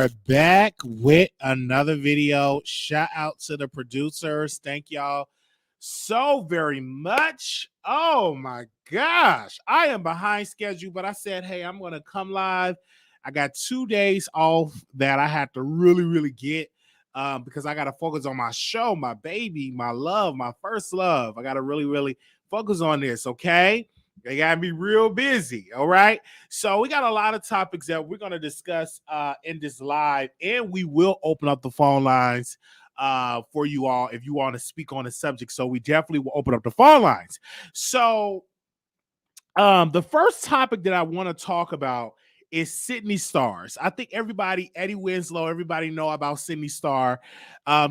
are back with another video. Shout out to the producers. Thank y'all so very much. Oh my gosh. I am behind schedule, but I said, hey, I'm going to come live. I got 2 days off that I had to really get because I got to focus on my show, my baby, my love, my first love. I got to really focus on this, okay? They got me real busy, all right? So we got a lot of topics that we're going to discuss in this live, and we will open up the phone lines for you all if you want to speak on the subject. So we definitely will open up the phone lines. So the first topic that I want to talk about is Sidney Stars. I think everybody, Eddie Winslow, everybody know about Sidney Star.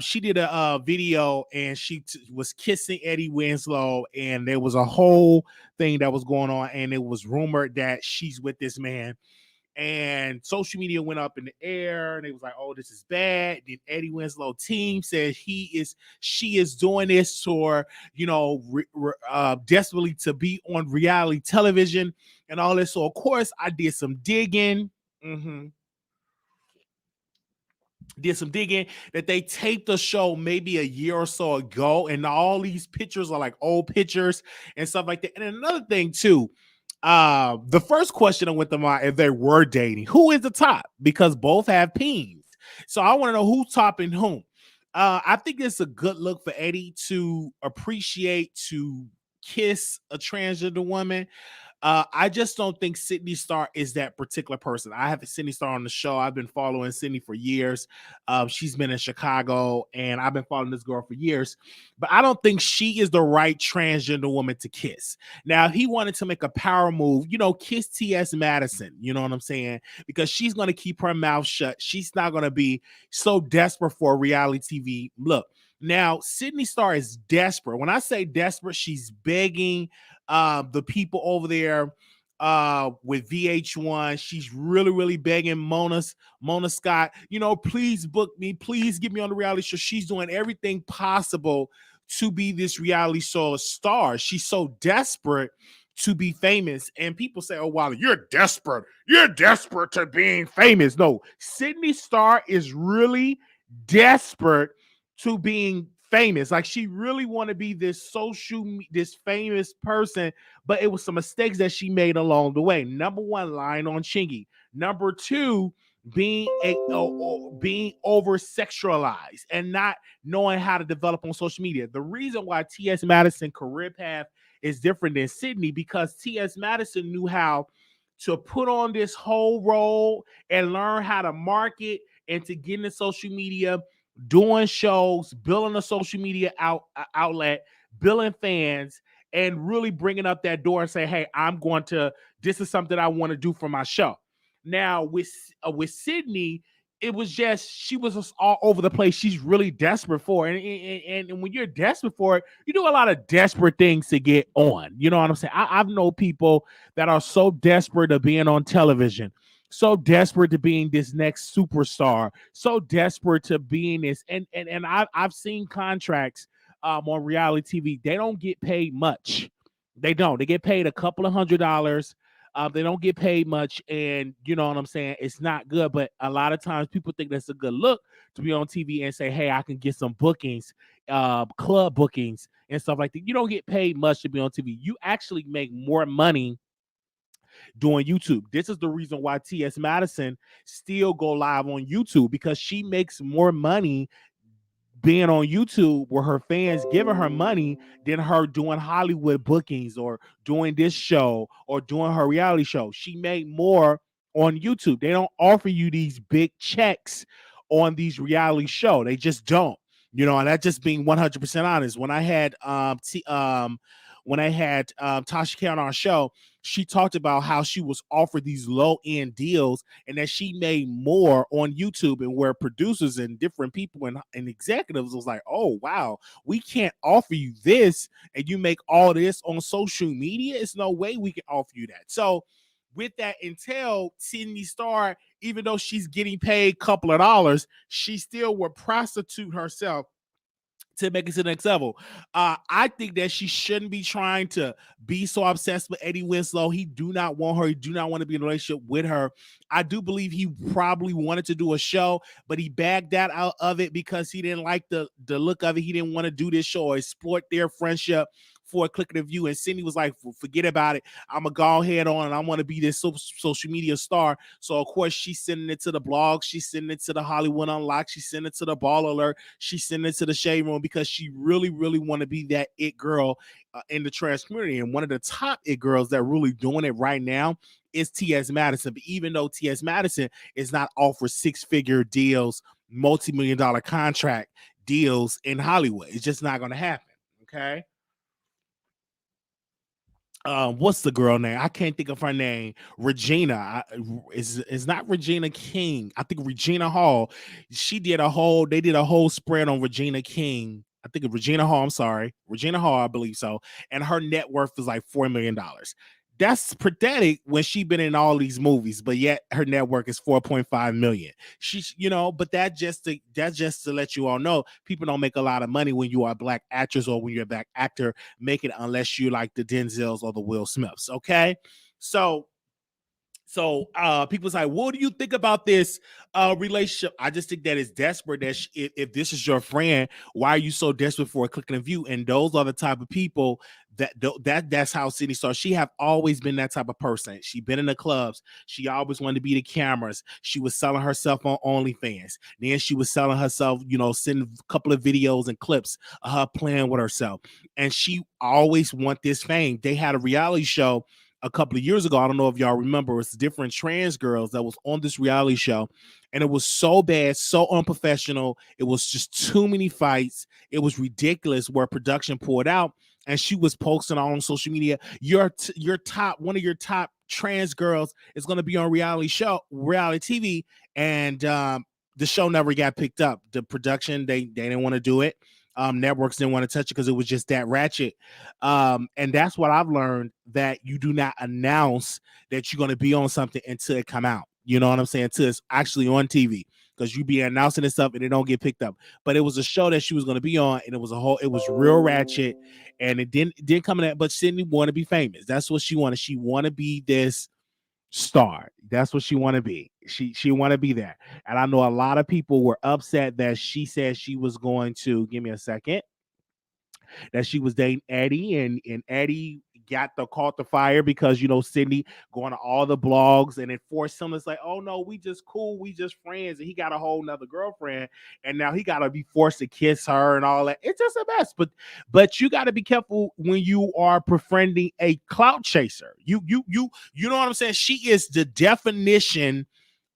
She did a video and she was kissing Eddie Winslow, and there was a whole thing that was going on, and it was rumored that she's with this man. And social media went up in the air, and it was like, "Oh, this is bad." The Eddie Winslow team said she is doing this for, desperately to be on reality television and all this. So of course, I did some digging. Did some digging that they taped the show maybe a year or so ago, and all these pictures are like old pictures and stuff like that. And another thing too. The first question I went to my if they were dating, who is the top? Because both have peens. So I want to know who's topping whom. I think it's a good look for Eddie to appreciate, to kiss a transgender woman. I just don't think Sidney Star is that particular person. I have Sidney Star on the show. I've been following Sidney for years. She's been in Chicago, and I've been following this girl for years. But I don't think she is the right transgender woman to kiss. Now, if he wanted to make a power move, kiss T.S. Madison. You know what I'm saying? Because she's going to keep her mouth shut. She's not going to be so desperate for a reality TV look. Now, Sidney Star is desperate. When I say desperate, she's begging the people over there with VH1. She's really begging Mona Scott, please book me, please get me on the reality show. She's doing everything possible to be this reality show star. She's so desperate to be famous. And people say, "Oh, Wiley, you're desperate to being famous." No, Sidney Star is really desperate to being famous. Like, she really want to be this famous person, but it was some mistakes that she made along the way. Number one, lying on Chingy. Number two, being over sexualized and not knowing how to develop on social media. The reason why T.S. Madison career path is different than Sidney, because T.S. Madison knew how to put on this whole role and learn how to market and to get into social media, doing shows, building a social media outlet, building fans, and really bringing up that door and say, "Hey, this is something I want to do for my show." Now with Sidney, it was just, she was just all over the place. She's really desperate for it. And when you're desperate for it, you do a lot of desperate things to get on. You know what I'm saying? I've known people that are so desperate of being on television, so desperate to being this next superstar, so desperate to being this. And I've seen contracts on reality TV. They don't get paid much. They don't. They get paid a couple of $100. They don't get paid much, and you know what I'm saying? It's not good, but a lot of times people think that's a good look to be on TV and say, "Hey, I can get some bookings, club bookings and stuff like that." You don't get paid much to be on TV. You actually make more money doing YouTube. This is the reason why T.S. Madison still go live on YouTube, because she makes more money being on YouTube where her fans giving her money than her doing Hollywood bookings or doing this show or doing her reality show. She made more on YouTube. They don't offer you these big checks on these reality show. They just don't. And that's just being 100% honest. When I had Tasha K on our show, she talked about how she was offered these low-end deals and that she made more on YouTube, and where producers and different people and executives was like, "Oh, wow, we can't offer you this, and you make all this on social media. It's no way we can offer you that." So with that entail, Sidney Star, even though she's getting paid a couple of dollars, she still would prostitute herself to make it to the next level. I think that she shouldn't be trying to be so obsessed with Eddie Winslow. He do not want her. He do not want to be in a relationship with her. I do believe he probably wanted to do a show, but he bagged that out of it because he didn't like the look of it. He didn't want to do this show or exploit their friendship for a click of the view. And Sidney was like, forget about it. I'm going to go ahead on and I want to be this social media star. So, of course, she's sending it to the blog. She's sending it to the Hollywood Unlocked. She's sending it to the Ball Alert. She's sending it to the Shade Room because she really, really want to be that it girl in the trans community. And one of the top it girls that really doing it right now is T.S. Madison. But even though T.S. Madison is not offered six-figure deals, multi-million-dollar contract deals in Hollywood, it's just not going to happen. Okay. What's the girl name? I can't think of her name. Regina is not Regina King. I think Regina Hall. They did a whole spread on Regina King. I think of Regina Hall. I'm sorry, Regina Hall. I believe so. And her net worth is like $4 million. That's pathetic when she been in all these movies, but yet her network is 4.5 million. She's, but that's just to let you all know, people don't make a lot of money when you are a black actress or when you're a black actor, make it unless you like the Denzels or the Will Smiths. Okay. So people's like, what do you think about this relationship? I just think that it's desperate that if this is your friend, why are you so desperate for a click and a view? And those are the type of people that's how Sidney started. She have always been that type of person. She been in the clubs. She always wanted to be the cameras. She was selling herself on OnlyFans. Then she was selling herself, sending a couple of videos and clips of her playing with herself. And she always want this fame. They had a reality show a couple of years ago. I don't know if y'all remember, it's different trans girls that was on this reality show, and it was so bad, so unprofessional. It was just too many fights. It was ridiculous where production pulled out, and she was posting on social media, one of your top trans girls is going to be on reality TV, and the show never got picked up. The production, they didn't want to do it. Networks didn't want to touch it because it was just that ratchet. And that's what I've learned, that you do not announce that you're going to be on something until it come out. You know what I'm saying? Until it's actually on TV, because you be announcing this stuff and it don't get picked up. But it was a show that she was going to be on, and it was real ratchet, and it didn't come in that. But Sidney wanted to be famous. That's what she wanted. She wanted to be this star. That's what she want to be. She want to be that. And I know a lot of people were upset that she said she was going to, give me a second, that she was dating Eddie, and Eddie caught the fire because Sidney going to all the blogs and enforced him. It's like, oh no, we just cool, we just friends, and he got a whole nother girlfriend, and now he got to be forced to kiss her and all that. It's just a mess. But you got to be careful when you are befriending a clout chaser. You know what I'm saying? She is the definition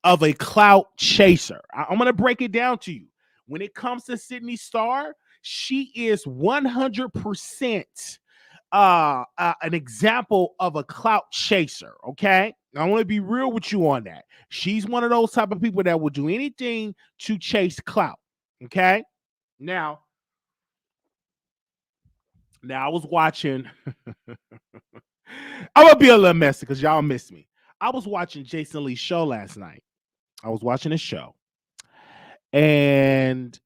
of a clout chaser. I'm gonna break it down to you. When it comes to Sidney Starr, she is 100% an example of a clout chaser. Okay, I want to be real with you on that. She's one of those type of people that will do anything to chase clout. Okay, now I was watching. I'm gonna be a little messy because y'all missed me. I was watching Jason Lee's show last night. I was watching his show, and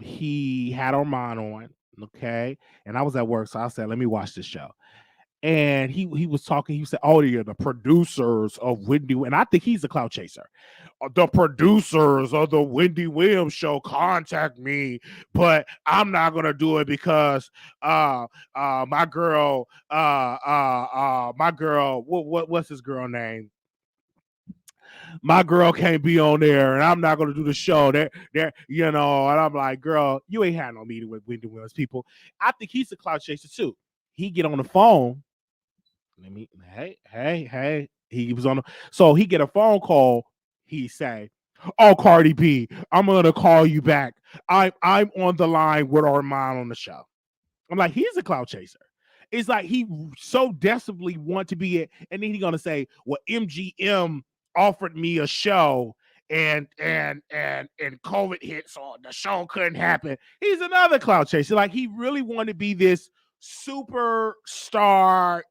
he had Armon on, okay, and I was at work, so I said, let me watch this show. And he was talking. He said, "Oh, yeah, the producers of Wendy," and I think he's a clout chaser. The producers of the Wendy Williams show contact me, but I'm not gonna do it because my girl, what's his girl name? My girl can't be on there, and I'm not going to do the show. And I'm like, girl, you ain't had no meeting with Wendy Williams people. I think he's a cloud chaser too. He get on the phone. Hey. He was on so he get a phone call. He say, "Oh, Cardi B, I'm gonna call you back. I'm on the line with Armon on the show." I'm like, he's a cloud chaser. It's like he so desperately want to be it, and then he's gonna say, "Well, MGM offered me a show, and COVID hit, so the show couldn't happen." He's another cloud chaser. Like, he really wanted to be this superstar,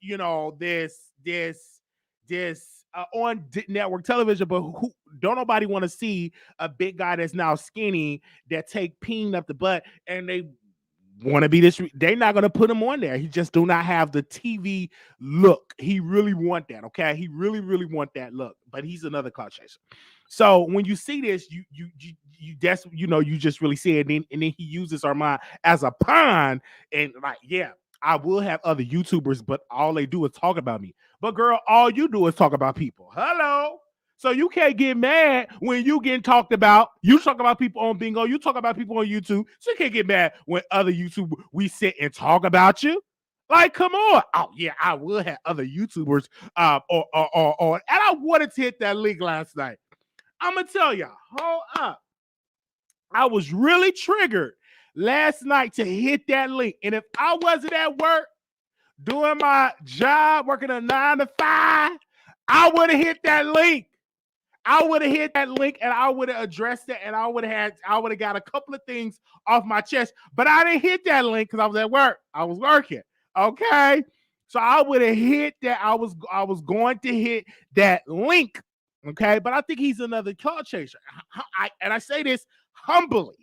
this on network television, but who don't nobody want to see a big guy that's now skinny that take peen up the butt, and they want to be this. They're not going to put him on there. He just do not have the TV look. He really want that. Okay, he really, really want that look. But he's another clout chaser. So when you see this, you that's you just really see it. And then he uses Armon as a pawn, and like, yeah, I will have other YouTubers, but all they do is talk about me. But girl, all you do is talk about people. Hello. So you can't get mad when you getting talked about. You talk about people on Bingo. You talk about people on YouTube. So you can't get mad when other YouTubers we sit and talk about you. Like, come on. Oh yeah, I will have other YouTubers. And I wanted to hit that link last night. I'm gonna tell y'all. Hold up. I was really triggered last night to hit that link, and if I wasn't at work doing my job, working a 9 to 5, I would have hit that link. I would have hit that link and I would have addressed it, and I would have got a couple of things off my chest, but I didn't hit that link because I was at work. I was working. Okay. So I would have hit that. I was going to hit that link. Okay. But I think he's another clout chaser. And I say this humbly.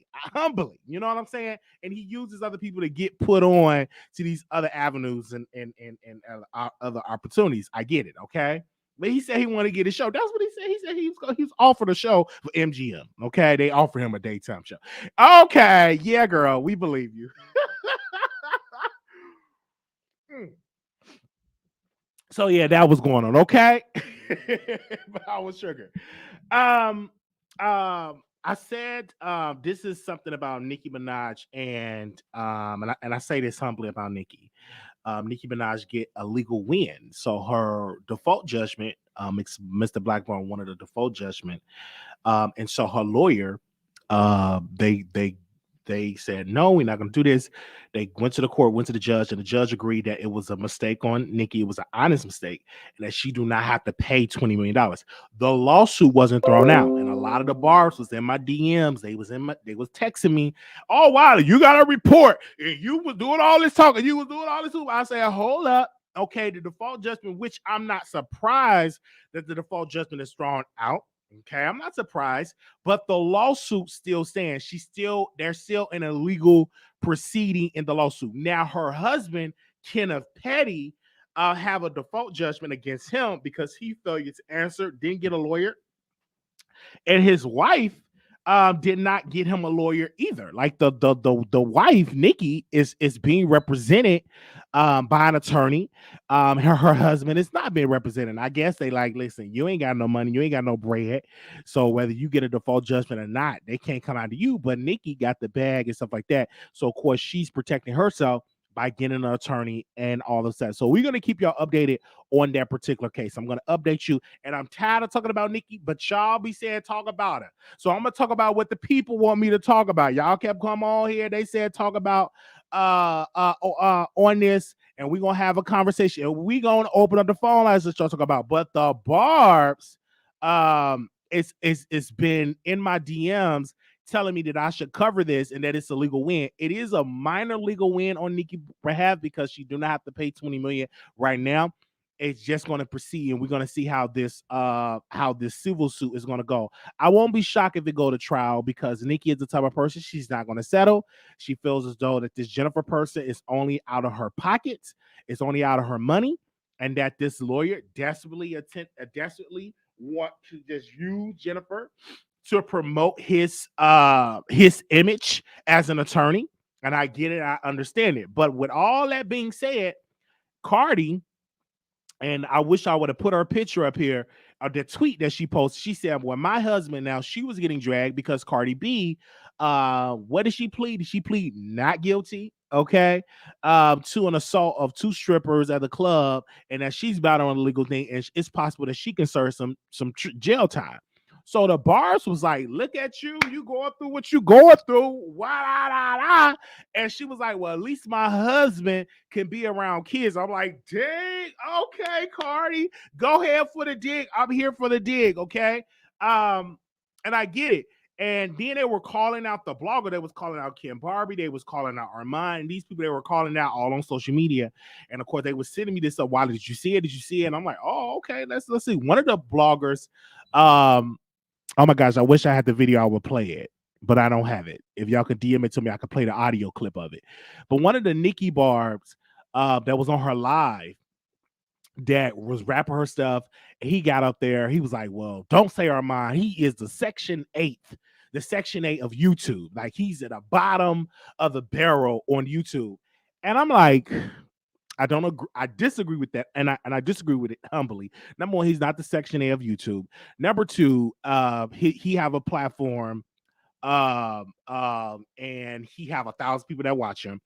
You know what I'm saying? And he uses other people to get put on to these other avenues and other opportunities. I get it. Okay. But he said he wanted to get a show. That's what he said. He said he was offered a show for MGM. Okay, they offer him a daytime show. Okay, yeah, girl, we believe you. So yeah, that was going on. Okay, but I was triggered. I said this is something about Nicki Minaj and I say this humbly about Nicki. Nicki Minaj get a legal win. So her default judgment, Mr. Blackburn wanted a default judgment, and so her lawyer, they said no, we're not going to do this. They went to the court, went to the judge, and the judge agreed that it was a mistake on Nicki. It was an honest mistake, and that she do not have to pay $20 million. The lawsuit wasn't thrown out, and a lot of the bars was in my DMs. They was texting me, "Oh, Wiley, you got a report, and you was doing all this talking, you was doing all this." I said, "Hold up." Okay, the default judgment, which I'm not surprised that the default judgment is thrown out. Okay, I'm not surprised, but the lawsuit still stands. They're still in a legal proceeding in the lawsuit. Now, her husband, Kenneth Petty, have a default judgment against him because he failed to answer, didn't get a lawyer, and his wife did not get him a lawyer either. Like the wife, Nicki, is being represented by an attorney. Her husband is not being represented. I guess they like, listen, you ain't got no money, you ain't got no bread. So whether you get a default judgment or not, they can't come out to you. But Nicki got the bag and stuff like that. So of course she's protecting herself by getting an attorney and all of that. So we're going to keep y'all updated on that particular case. I'm going to update you, and I'm tired of talking about Nicki, but y'all be saying talk about her. So I'm going to talk about what the people want me to talk about. Y'all kept coming on here. They said talk about on this, and we're going to have a conversation. And we're going to open up the phone lines to talk about. But the Barbs, it's been in my DMs telling me that I should cover this and that it's a legal win. It is a minor legal win on Nicki behalf because she do not have to pay $20 million right now. It's just going to proceed, and we're going to see how this civil suit is going to go. I won't be shocked if it go to trial because Nicki is the type of person, she's not going to settle. She feels as though that this Jennifer person is only out of her pockets, it's only out of her money, and that this lawyer desperately want to just use Jennifer to promote his image as an attorney. And I get it, I understand it. But with all that being said, Cardi, and I wish I would have put her picture up here, the tweet that she posted, she said, well, my husband, now she was getting dragged because Cardi B, what did she plead? Did she plead not guilty? Okay, to an assault of 2 strippers at the club, and that she's about on a legal thing, and it's possible that she can serve some jail time. So the Barbs was like, look at you going through what you going through. And she was like, well, at least my husband can be around kids. I'm like, dang, okay, Cardi, go ahead for the dig. I'm here for the dig, okay? And I get it. And then they were calling out the blogger. They was calling out Kim Barbie. They was calling out Armon. And these people, they were calling out all on social media. And of course, they were sending me this up. Why did you see it? Did you see it? And I'm like, oh, okay, let's see. One of the bloggers, oh my gosh, I wish I had the video. I would play it. but I don't have it. If y'all could DM it to me, I could play the audio clip of it. But one of the Nicki Barbs that was on her live that was rapping her stuff, he got up there. He was like, well, don't say Armon. He is the Section 8 of YouTube. Like, he's at the bottom of the barrel on YouTube. And I'm like, I don't agree. I disagree with that, and I disagree with it humbly. Number one, he's not the Section 8 of YouTube. Number two, he have a platform, and he have 1,000 people that watch him.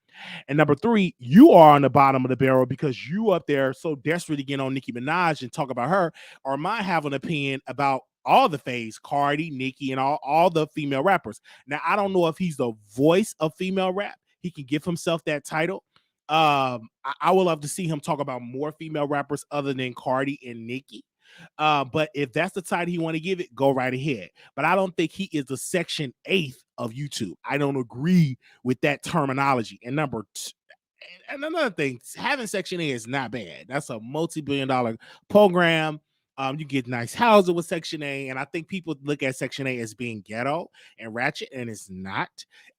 And number three, you are on the bottom of the barrel because you up there so desperate to get on Nicki Minaj and talk about her, or might have an opinion about all the faves, Cardi, Nicki, and all the female rappers. Now, I don't know if he's the voice of female rap. He can give himself that title. I would love to see him talk about more female rappers other than Cardi and Nicki. But if that's the title he want to give it, go right ahead. But I don't think he is the Section 8 of YouTube. I don't agree with that terminology. And number two, and another thing, having Section 8 is not bad. That's a multi-billion-dollar program. You get nice housing with Section 8, and I think people look at Section 8 as being ghetto and ratchet, and it's not.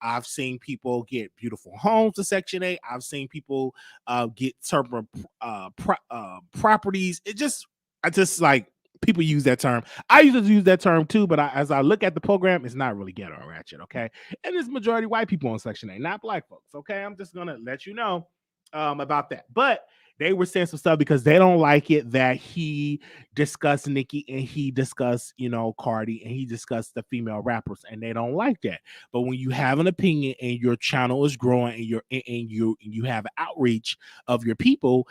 I've seen people get beautiful homes to Section 8. I've seen people get certain properties. I just like people use that term. I used to use that term too, but as I look at the program, it's not really ghetto or ratchet, okay? And there's majority white people on Section 8, not black folks, okay? I'm just gonna let you know about that. But they were saying some stuff because they don't like it that he discussed Nicki and he discussed, Cardi, and he discussed the female rappers, and they don't like that. But when you have an opinion and your channel is growing and you have outreach of your people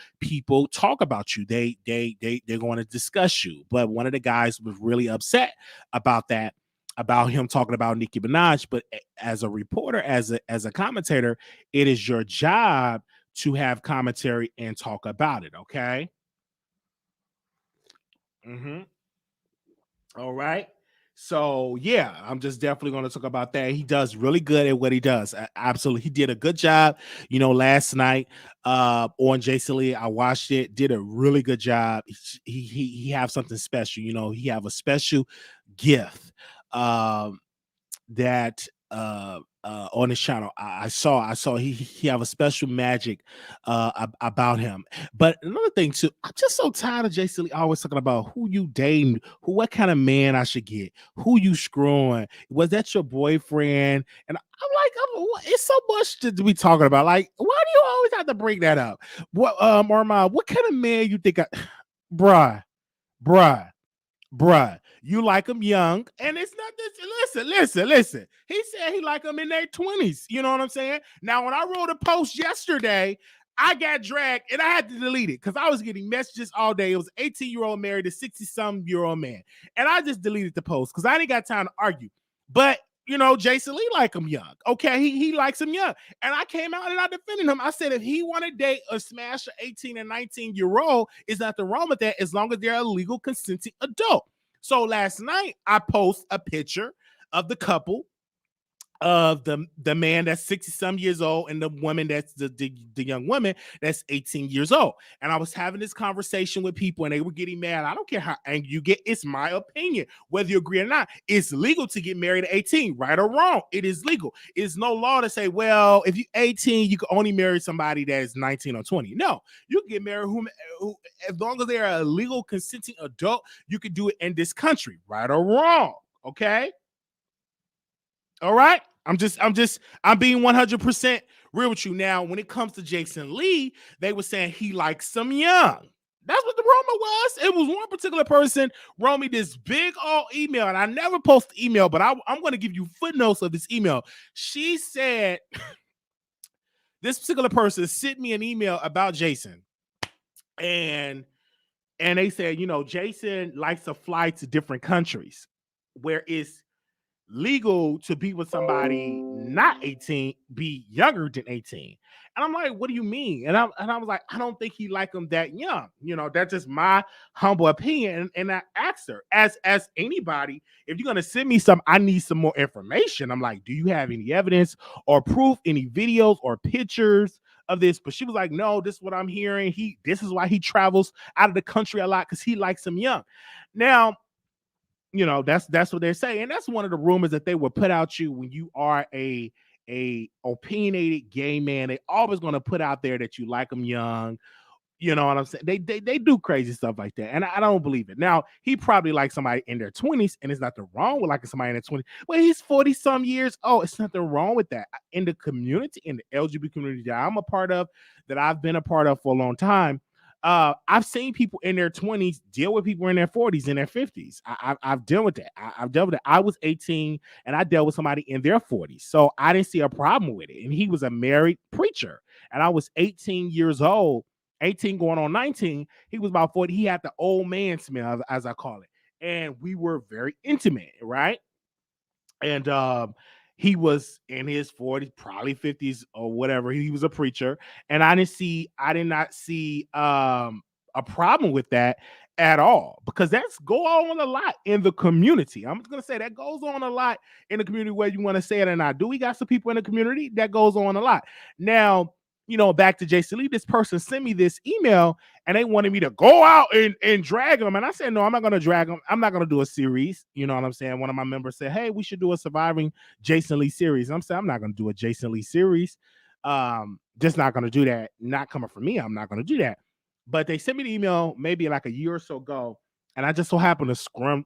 talk about you. They're going to discuss you. But one of the guys was really upset about that, about him talking about Nicki Minaj. But as a reporter, as a commentator, it is your job to have commentary and talk about it. Okay. All right. So yeah, I'm just definitely going to talk about that. He does really good at what he does. Absolutely, he did a good job. Last night on Jason Lee, I watched it. Did a really good job. He have something special. He have a special gift that on his channel. I saw he have a special magic about him. But another thing too, I'm just so tired of Jason Lee always talking about who you dating, what kind of man I should get, who you screwing, was that your boyfriend? And I'm like, it's so much to be talking about. Like, why do you always have to bring that up? What Armon, what kind of man you think bruh, you like them young, and it's not this. Listen. He said he like them in their 20s. You know what I'm saying? Now, when I wrote a post yesterday, I got dragged and I had to delete it because I was getting messages all day. It was an 18-year-old married to 60-some-year-old man, and I just deleted the post because I didn't got time to argue. But Jason Lee like him young. Okay, he likes him young. And I came out and I defended him. I said if he want to date a smash 18 and 19-year-old, is nothing wrong with that as long as they're a legal consenting adult. So last night I post a picture of the couple, of the man that's 60-some years old and the woman that's the young woman that's 18 years old. And I was having this conversation with people and they were getting mad. I don't care how angry you get. It's my opinion. Whether you agree or not, it's legal to get married at 18, right or wrong. It is legal. It's no law to say, well, if you're 18, you can only marry somebody that is 19 or 20. No, you can get married who as long as they're a legal consenting adult, you can do it in this country, right or wrong. Okay. All right. I'm being 100% real with you. Now, when it comes to Jason Lee, they were saying he likes some young. That's what the rumor was. It was one particular person wrote me this big old email, and I never post the email, but I'm going to give you footnotes of this email. She said this particular person sent me an email about Jason, and they said, Jason likes to fly to different countries where it's legal to be with somebody not 18, be younger than 18. And I'm like, what do you mean? And I was like, I don't think he like them that young. That's just my humble opinion. And I asked her, as anybody, if you're gonna send me some, I need some more information. I'm like, do you have any evidence or proof, any videos or pictures of this? But she was like, no, this is what I'm hearing. This is why he travels out of the country a lot, because he likes them young. Now, that's what they're saying. And that's one of the rumors that they will put out you when you are a opinionated gay man. They always going to put out there that you like them young. You know what I'm saying? They do crazy stuff like that, and I don't believe it. Now he probably likes somebody in their 20s, and there's nothing wrong with liking somebody in their 20s. Well, he's 40 some years old. It's nothing wrong with that. In the community, in the LGBT community that I'm a part of, that I've been a part of for a long time, I've seen people in their 20s deal with people in their 40s, in their 50s. I've dealt with that. I've dealt with it. I was 18 and I dealt with somebody in their 40s, so I didn't see a problem with it. And he was a married preacher, and I was 18 years old. 18 going on 19, he was about 40. He had the old man smell, as I call it. And we were very intimate, right? And he was in his 40s, probably 50s or whatever. He was a preacher. And I did not see a problem with that at all, because that's go on a lot in the community. I'm just gonna say that goes on a lot in the community, whether you want to say it or not. Do we got some people in the community that goes on a lot? Now, back to Jason Lee, this person sent me this email and they wanted me to go out and drag him. And I said, no, I'm not going to drag him. I'm not going to do a series. You know what I'm saying? One of my members said, hey, we should do a surviving Jason Lee series. I'm saying, I'm not going to do a Jason Lee series. Just not going to do that. Not coming from me. I'm not going to do that. But they sent me the email maybe like a year or so ago. And I just so happened to scrum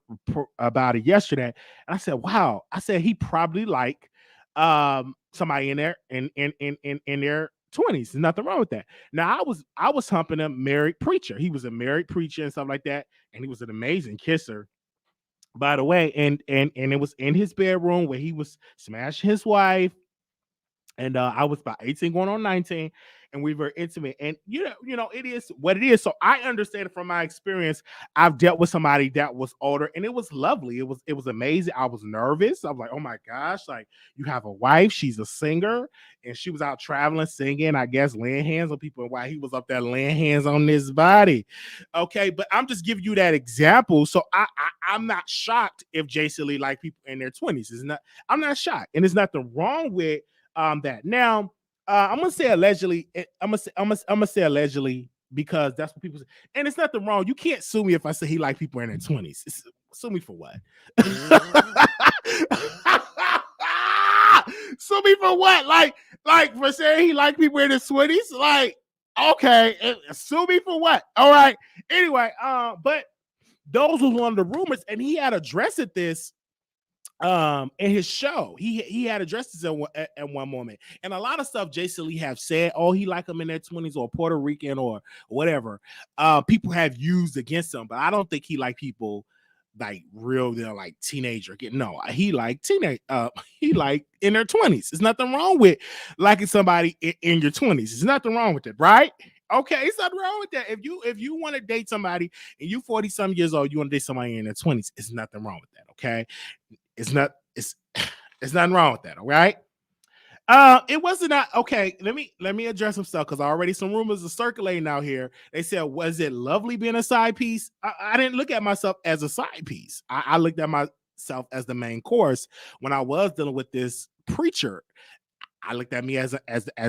about it yesterday. And I said, wow. I said, he probably like somebody in there in their 20s. There's nothing wrong with that. Now I was humping a married preacher. He was a married preacher and stuff like that, and he was an amazing kisser, by the way. And it was in his bedroom where he was smashing his wife. And I was about 18 going on 19, and we were intimate. And it is what it is. So I understand it from my experience. I've dealt with somebody that was older, and it was lovely. It was amazing. I was nervous. I was like, oh my gosh, like, you have a wife, she's a singer, and she was out traveling, singing, I guess, laying hands on people, and while he was up there laying hands on this body. Okay, but I'm just giving you that example. So I'm not shocked if Jason Lee like people in their 20s. I'm not shocked, and there's nothing wrong with that. Now, I'm gonna say allegedly. I'm gonna say allegedly, because that's what people say. And it's nothing wrong. You can't sue me if I say he like people in their 20s. Sue me for what? Sue me for what? Like for saying he like people in his 20s? Like, okay, sue me for what? All right. Anyway, but those was one of the rumors, and he had addressed this in his show. He had addressed this at one moment, and a lot of stuff Jason Lee have said, oh, he like them in their 20s or Puerto Rican or whatever, people have used against him. But I don't think he like people like real, they're like teenager. No, he like teenage, he like in their 20s. There's nothing wrong with liking somebody in your 20s. There's nothing wrong with it, right? Okay, it's nothing wrong with that. If you want to date somebody and you 40 some years old, you want to date somebody in their 20s, it's nothing wrong with that. Okay. It's nothing wrong with that, all right? It wasn't not okay. Let me address some stuff, because already some rumors are circulating out here. They said, was it lovely being a side piece? I didn't look at myself as a side piece. I looked at myself as the main course when I was dealing with this preacher. I looked at me as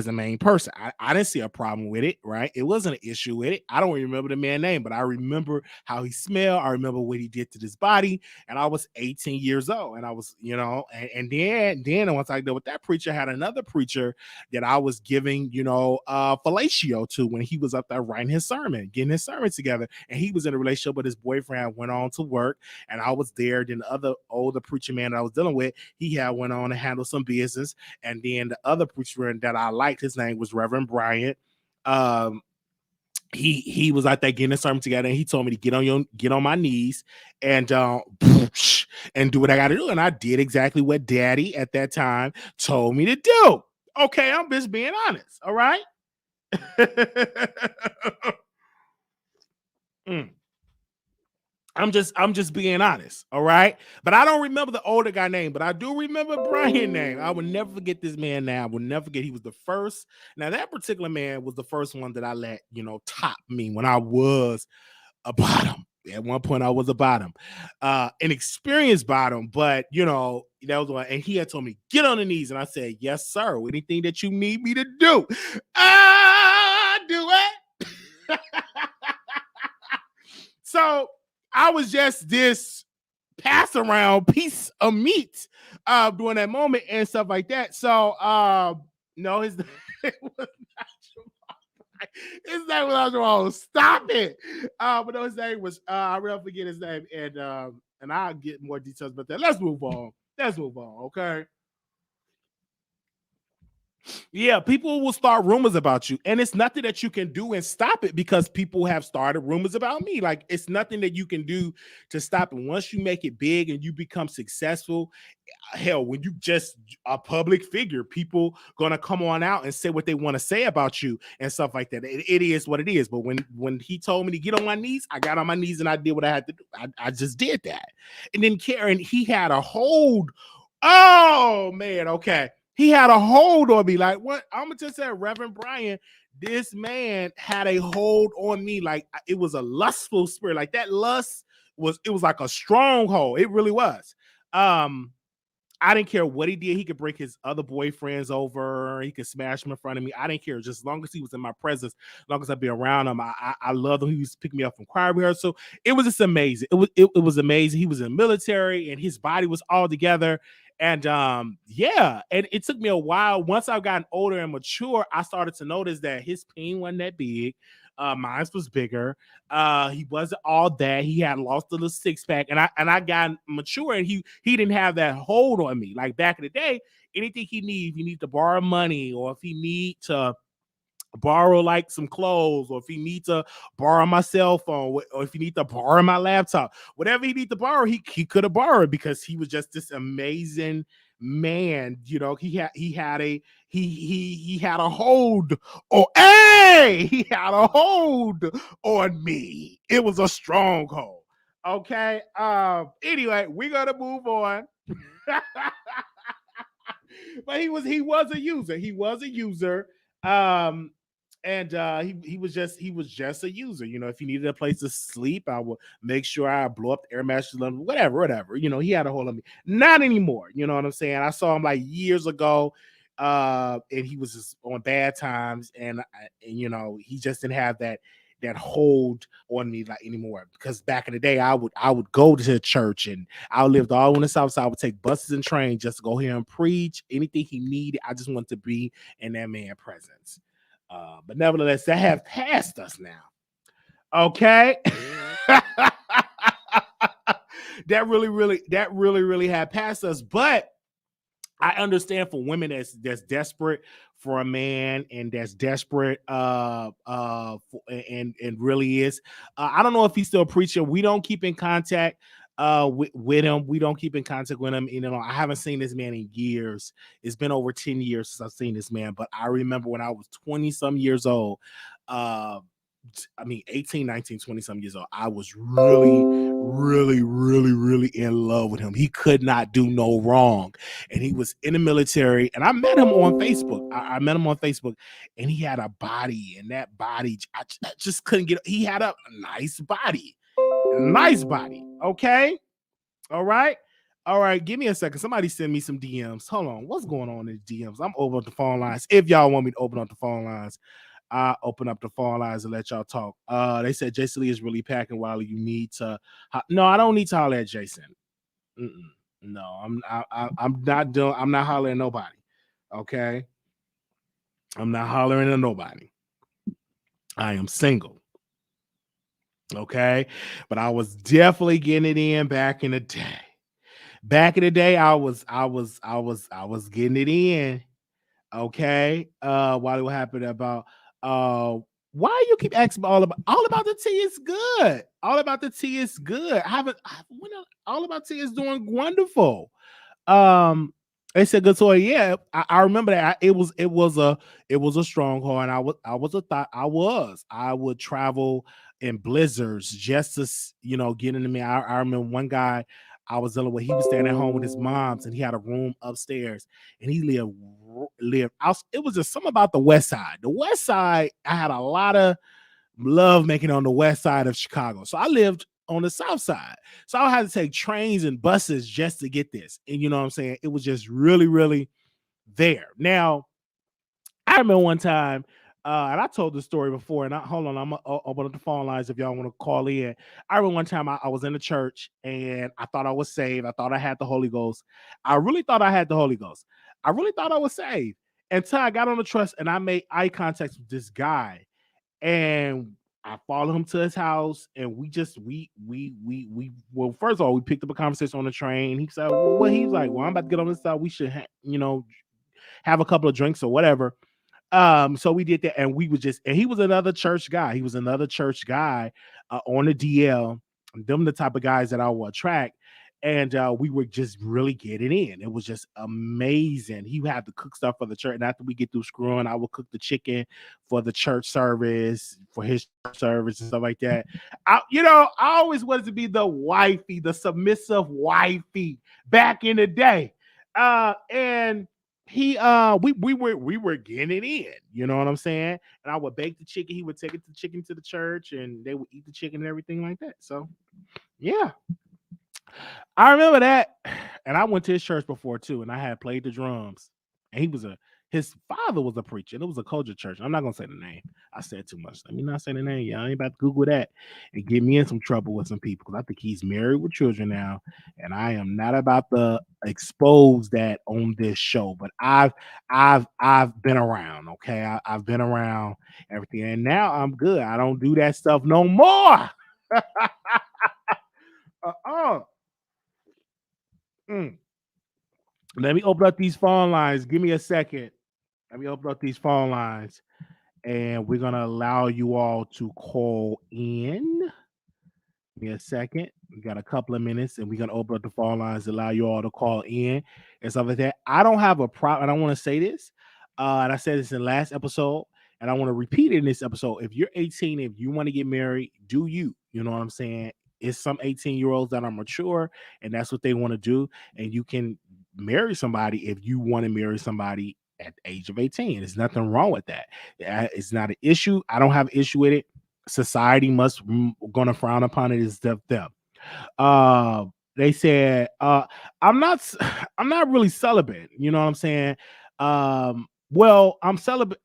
a main person. I didn't see a problem with it, right? It wasn't an issue with it. I don't remember the man's name, but I remember how he smelled. I remember what he did to this body, and I was 18 years old, and I was, and then once I dealt with that preacher, I had another preacher that I was giving, fellatio to when he was up there writing his sermon, getting his sermon together, and he was in a relationship with his boyfriend, went on to work, and I was there. Then the other older preacher man that I was dealing with, he had went on to handle some business, and then the other preacher that I liked, his name was Reverend Bryant. He was out there getting a sermon together, and he told me to get on my knees and and do what I got to do, and I did exactly what Daddy at that time told me to do. Okay, I'm just being honest. All right. I'm just being honest, all right? But I don't remember the older guy name, but I do remember Brian's name. I will never forget this man now. I will never forget. He was the first. Now, that particular man was the first one that I let, top me when I was a bottom. At one point, I was a bottom. An experienced bottom, but, that was one. And he had told me, get on the knees. And I said, yes, sir. Anything that you need me to do, I do it. So I was just this pass around piece of meat during that moment and stuff like that. So no, his it was not Jamal. His name was not Jamal. Stop it. But no, his name was I will forget his name, and I'll get more details about that. Let's move on. Okay. Yeah, people will start rumors about you, and it's nothing that you can do and stop it because people have started rumors about me. Like, it's nothing that you can do to stop it. Once you make it big and you become successful, hell, when you just a public figure, people gonna come on out and say what they want to say about you and stuff like that. It is what it is. But when he told me to get on my knees, I got on my knees and I did what I had to do. I just did that. And then Karen, he had a hold. Oh man, okay. He had a hold on me. Like, what? I'm gonna just say, Reverend Brian, this man had a hold on me. Like, it was a lustful spirit. Like, that lust was like a stronghold. It really was. I didn't care what he did. He could bring his other boyfriends over. He could smash them in front of me. I didn't care. Just as long as he was in my presence, as long as I'd be around him, I loved him. He used to pick me up from choir rehearsal. It was just amazing. It was amazing. He was in the military and his body was all together. And yeah, and it took me a while. Once I've gotten older and mature, I started to notice that his pain wasn't that big. Mine was bigger. He wasn't all that. He had lost a little six pack, and I got mature, and he didn't have that hold on me like back in the day. Anything he need to borrow money, or if he need to borrow like some clothes, or if he need to borrow my cell phone, or if he need to borrow my laptop, whatever he need to borrow, he could have borrowed because he was just this amazing man. You know, he had a hold, or hey, he had a hold on me. It was a stronghold. Okay. Anyway, we're gonna move on. But he was a user. He was a user. Um, and he was just a user. You know, if he needed a place to sleep, I would make sure I blow up the air mattress, whatever. You know, he had a hold on me. Not anymore. You know what I'm saying? I saw him like years ago, and he was just on bad times, and you know, he just didn't have that hold on me like anymore. Because back in the day, I would go to the church, and I lived all on the south side. I would take buses and trains just to go here and preach anything he needed. I just want to be in that man's presence. But nevertheless, that have passed us now. Okay. that really had passed us. But I understand for women that's desperate for a man, and that's desperate and really is. I don't know if he's still preaching. We don't keep in contact with him. We don't keep in contact with him. You know, I haven't seen this man in years. It's been over 10 years since I've seen this man, but I remember when I was 20 some years old, 18, 19, 20 some years old, I was really in love with him. He could not do no wrong. And he was in the military, and I met him on Facebook. I met him on Facebook, and he had a body, and that body, I just couldn't get, he had a nice body. Okay. All right. Give me a second. Somebody send me some DMs. Hold on. What's going on in DMs? I'm opening up the phone lines. If y'all want me to open up the phone lines, I open up the phone lines and let y'all talk. They said Jason Lee is really packing. Wiley, you need to. No, I don't need to holler at Jason. No, I'm not doing. I'm not hollering at nobody. Okay, I'm not hollering at nobody. I am single. Okay, but I was definitely getting it in back in the day. Back in the day, I was getting it in. Okay. Why what happened about why you keep asking all about the tea is good. All about the tea is good. All about tea is doing wonderful. They said good toy. Yeah, I remember that. It was a stronghold, and I would travel in blizzards just to get into me. I remember one guy I was dealing with. He was staying at home with his moms, and he had a room upstairs, and he lived out. It was just something about the West Side. The West Side, I had a lot of love making on the West Side of Chicago, so I lived on the South Side. So I had to take trains and buses just to get this. And you know what I'm saying? It was just really there. Now, I remember one time And I told the story before, and hold on, I'm gonna open up the phone lines if y'all want to call in. I remember one time I was in the church and I thought I was saved. I thought I had the Holy Ghost. I really thought I had the Holy Ghost. I really thought I was saved until I got on the trust and I made eye contact with this guy, and I followed him to his house, and we just well, first of all, we picked up a conversation on the train. He said, well, he's like, well, I'm about to get on this side. We should, have a couple of drinks or whatever. So we did that, and we was just, and he was another church guy. He was another church guy on the DL. Them the type of guys that I will attract. And we were just really getting in. It was just amazing. He would have to cook stuff for the church. And after we get through screwing, I would cook the chicken for the church service, for his church service and stuff like that. I always wanted to be the wifey, the submissive wifey back in the day. And we were getting it in, you know what I'm saying? And I would bake the chicken, he would take the chicken to the church, and they would eat the chicken and everything like that. So yeah, I remember that. And I went to his church before too, and I had played the drums. And his father was a preacher, and it was a culture church. I'm not gonna say the name. I said too much. Let me not say the name. Yeah, I ain't about to Google that and get me in some trouble with some people, because I think he's married with children now, and I am not about to expose that on this show. But I've been around. Okay, I've been around everything, and now I'm good. I don't do that stuff no more. uh-uh. Mm. Let me open up these phone lines. Give me a second. Let me open up these phone lines, and we're gonna allow you all to call in. Give me a second. We got a couple of minutes, and we're gonna open up the phone lines, allow you all to call in and stuff like that. I don't have a problem. I don't want to say this, and I said this in the last episode, and I want to repeat it in this episode. If you're 18, if you want to get married, do you? You know what I'm saying? It's some 18-year-olds that are mature, and that's what they want to do, and you can marry somebody if you want to marry somebody at the age of 18. There's nothing wrong with that. It's not an issue. I don't have an issue with it. Society must gonna frown upon it is them. Uh, they said, I'm not I'm not really celibate. You know what I'm saying? Well, I'm celibate.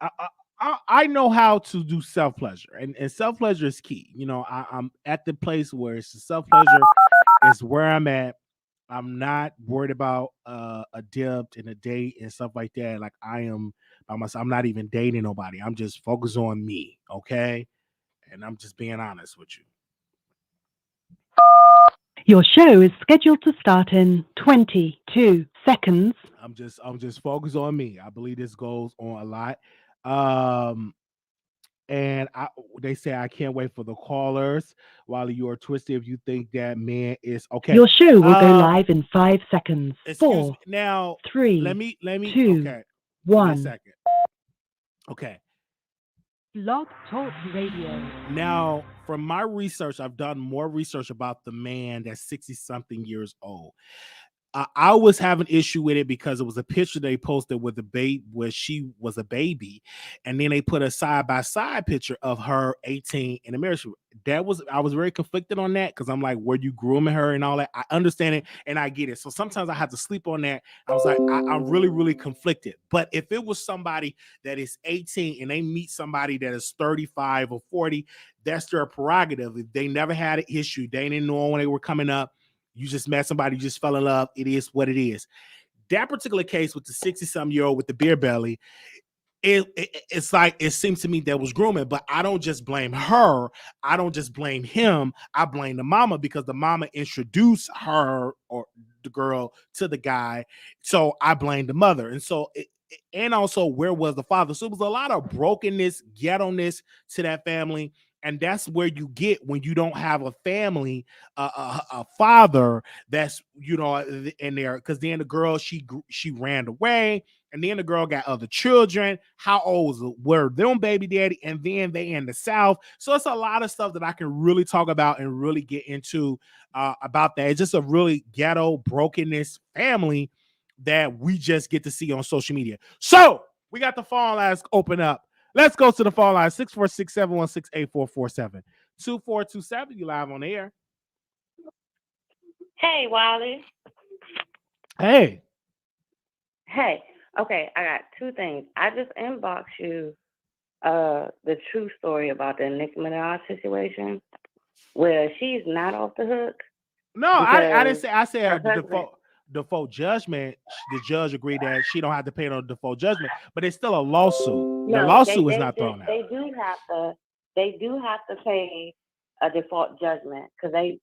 I know how to do self pleasure, and self pleasure is key. I'm at the place where it's self pleasure is where I'm at. I'm not worried about a dip and a date and stuff like that. Like, I am by myself. I'm not even dating nobody. I'm just focused on me. Okay. And I'm just being honest with you. Your show is scheduled to start in 22 seconds. I'm just focused on me. I believe this goes on a lot. Um and they say I can't wait for the callers. While you are twisted, if you think that man is okay. Your show will go live in 5 seconds. Excuse 4, me. Now 3, let me 2, okay. Give me a 1. second. Okay. Blog Talk Radio. Now, from my research, I've done more research about the man that's 60 something years old. I was having issue with it because it was a picture they posted with the baby where she was a baby, and then they put a side by side picture of her 18 in the marriage. I was very conflicted on that, because I'm like, were you grooming her and all that? I understand it and I get it. So sometimes I have to sleep on that. I was like, I'm really, really conflicted. But if it was somebody that is 18 and they meet somebody that is 35 or 40, that's their prerogative. If they never had an issue, they didn't know when they were coming up. You just met somebody, you just fell in love. It is what it is. That particular case with the 60-some-year-old with the beer belly, it's like, it seems to me that was grooming, but I don't just blame her. I don't just blame him. I blame the mama, because the mama introduced her or the girl to the guy. So I blame the mother. And so, and also, where was the father? So it was a lot of brokenness, ghetto-ness to that family. And that's where you get when you don't have a family, a father that's, in there. Because then the girl, she ran away, and then the girl got other children. How old were them baby daddy? And then they in the South. So it's a lot of stuff that I can really talk about and really get into about that. It's just a really ghetto brokenness family that we just get to see on social media. So we got the phone lines open up. Let's go to the phone line, 646-716-8447. 2427, you live on the air. Hey, Wiley. Hey. Hey. Okay, I got two things. I just inboxed you the true story about the Nicki Minaj situation, where she's not off the hook No, I didn't because say. I her said the husband. default judgment. The judge agreed that she don't have to pay no default judgment, but it's still a lawsuit. The No, lawsuit is not thrown out. they do have to pay a default judgment because they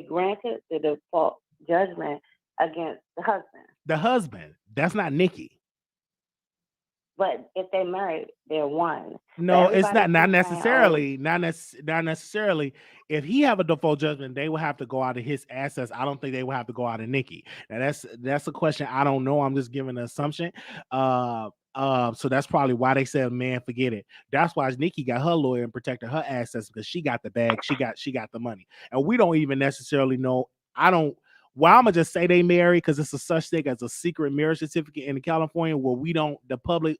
granted the default judgment against the husband. The husband. That's not Nikki. But if they married, they're one. But No, it's everybody not. Not keeps saying, "Oh, necessarily. Not necessarily. If he have a default judgment, they will have to go out of his assets. I don't think they will have to go out of Nikki. Now that's a question I don't know. I'm just giving an assumption. So that's probably why they said, man, forget it. That's why Nikki got her lawyer and protected her assets because she got the bag. She got the money, and we don't even necessarily know. I don't. Well, I'm gonna just say they married because it's a such thing as a secret marriage certificate in California where we don't, the public,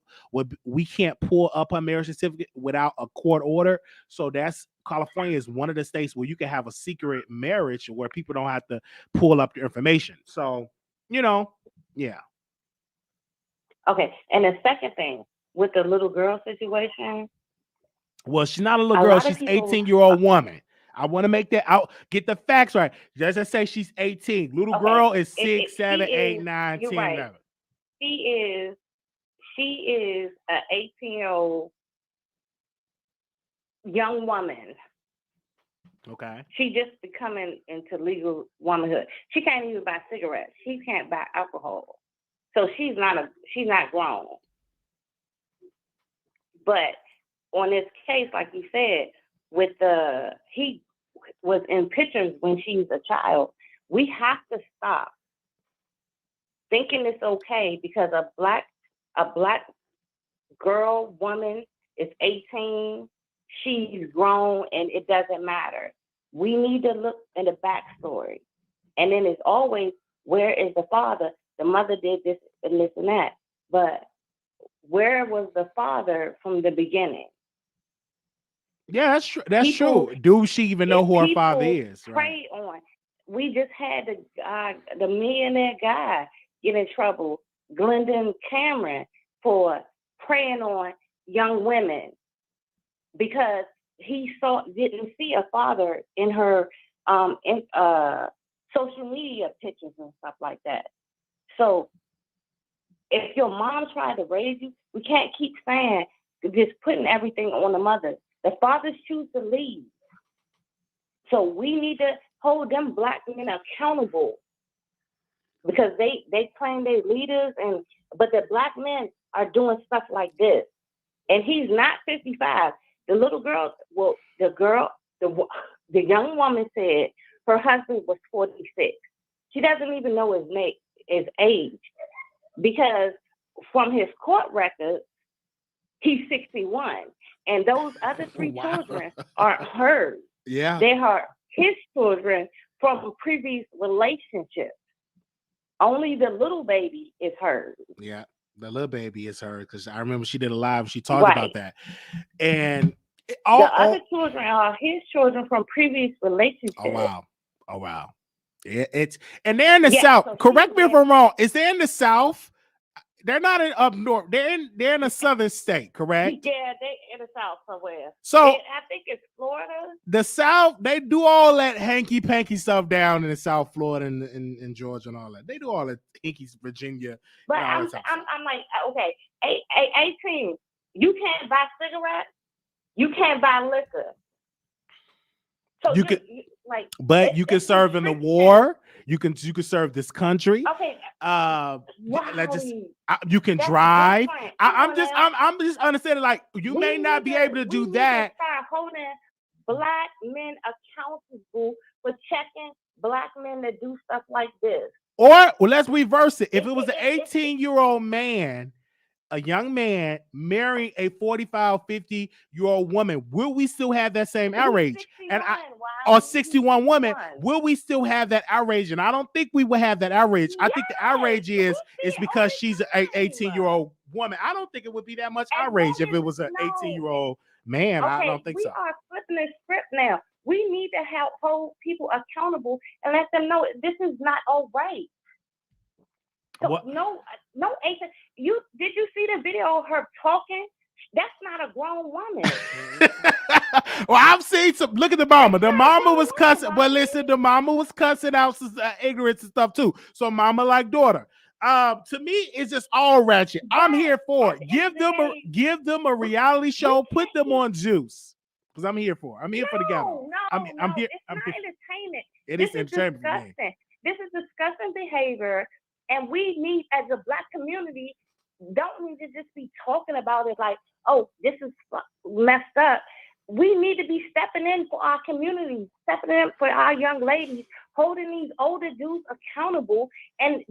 we can't pull up a marriage certificate without a court order. So that's California is one of the states where you can have a secret marriage where people don't have to pull up the information. So, yeah. okay." And the second thing with the little girl situation, Well, she's not a little a girl. lot of She's people. 18-year-old woman. I want to make that out. Get the facts right. Just say she's 18. Little Okay, girl is if 6, she 7, 8, is, 9, you're 10, right. 11. She is she is an 18-year-old young woman. Okay. She just becoming into legal womanhood. She can't even buy cigarettes. She can't buy alcohol. So she's not grown. But on this case, like you said, he was in pictures when she's a child. We have to stop thinking it's okay because a black girl, woman is 18, she's grown, and it doesn't matter. We need to look in the backstory. And then it's always, where is the father? The mother did this and this and that. But where was the father from the beginning? Yeah, that's true. That's People, true. Do she even know who her father people is? Right. prey on. We just had the millionaire guy get in trouble, Glendon Cameron, for preying on young women because he didn't see a father in her social media pictures and stuff like that. So if your mom tried to raise you, we can't keep saying just putting everything on the mother. The fathers choose to leave. So we need to hold them black men accountable because they claim they're leaders, but the black men are doing stuff like this. And he's not 55. The little girl, the young woman said her husband was 46. She doesn't even know his age because from his court record, he's 61. And those other three Wow. children are hers. Yeah. They are his children from previous relationships. Only the little baby is hers. Yeah. The little baby is her because I remember she did a live. She talked about that. And the other children are his children from previous relationships. Oh wow. Oh wow. And they're in the South. So correct me if I'm wrong. Is they in the South? They're not in up north. They're in a southern state, correct? Yeah, they're in the South somewhere. So I think it's Florida. The South, they do all that hanky panky stuff down in the South, Florida and Georgia and all that. They do all that hinky Virginia. But I'm like, okay, 18. You can't buy cigarettes. You can't buy liquor. So you can serve in the war. You can serve this country. Okay. You can drive. I'm just understanding. Like you may not be able to do that. Start holding black men accountable for checking black men that do stuff like this. Or let's reverse it. If it was an 18-year-old man, a young man marrying a 45, 50-year-old woman, will we still have that same outrage? Or 61 woman, will we still have that outrage? And I don't think we will have that outrage. I think the outrage is because she's an 18-year-old woman. I don't think it would be that much outrage if it was an 18-year-old man. Okay, I don't think so. We are flipping the script now. We need to hold people accountable and let them know this is not all right. So no, Asa, did you see the video of her talking That's not a grown woman. Well, I've seen some. Look at the mama. The mama was cussing. Well, listen, the mama was cussing out some ignorance and stuff too. So mama like daughter. To me, it's just all ratchet. I'm here for it. Give them a reality show. Put them on Juice. Because I'm here for it. I'm here for the ghetto. I'm here. It's not entertainment. This is entertainment. Disgusting. This is disgusting behavior, and we need, as a Black community, don't need to just be talking about it like, oh, this is messed up. We need to be stepping in for our community, stepping in for our young ladies, holding these older dudes accountable. And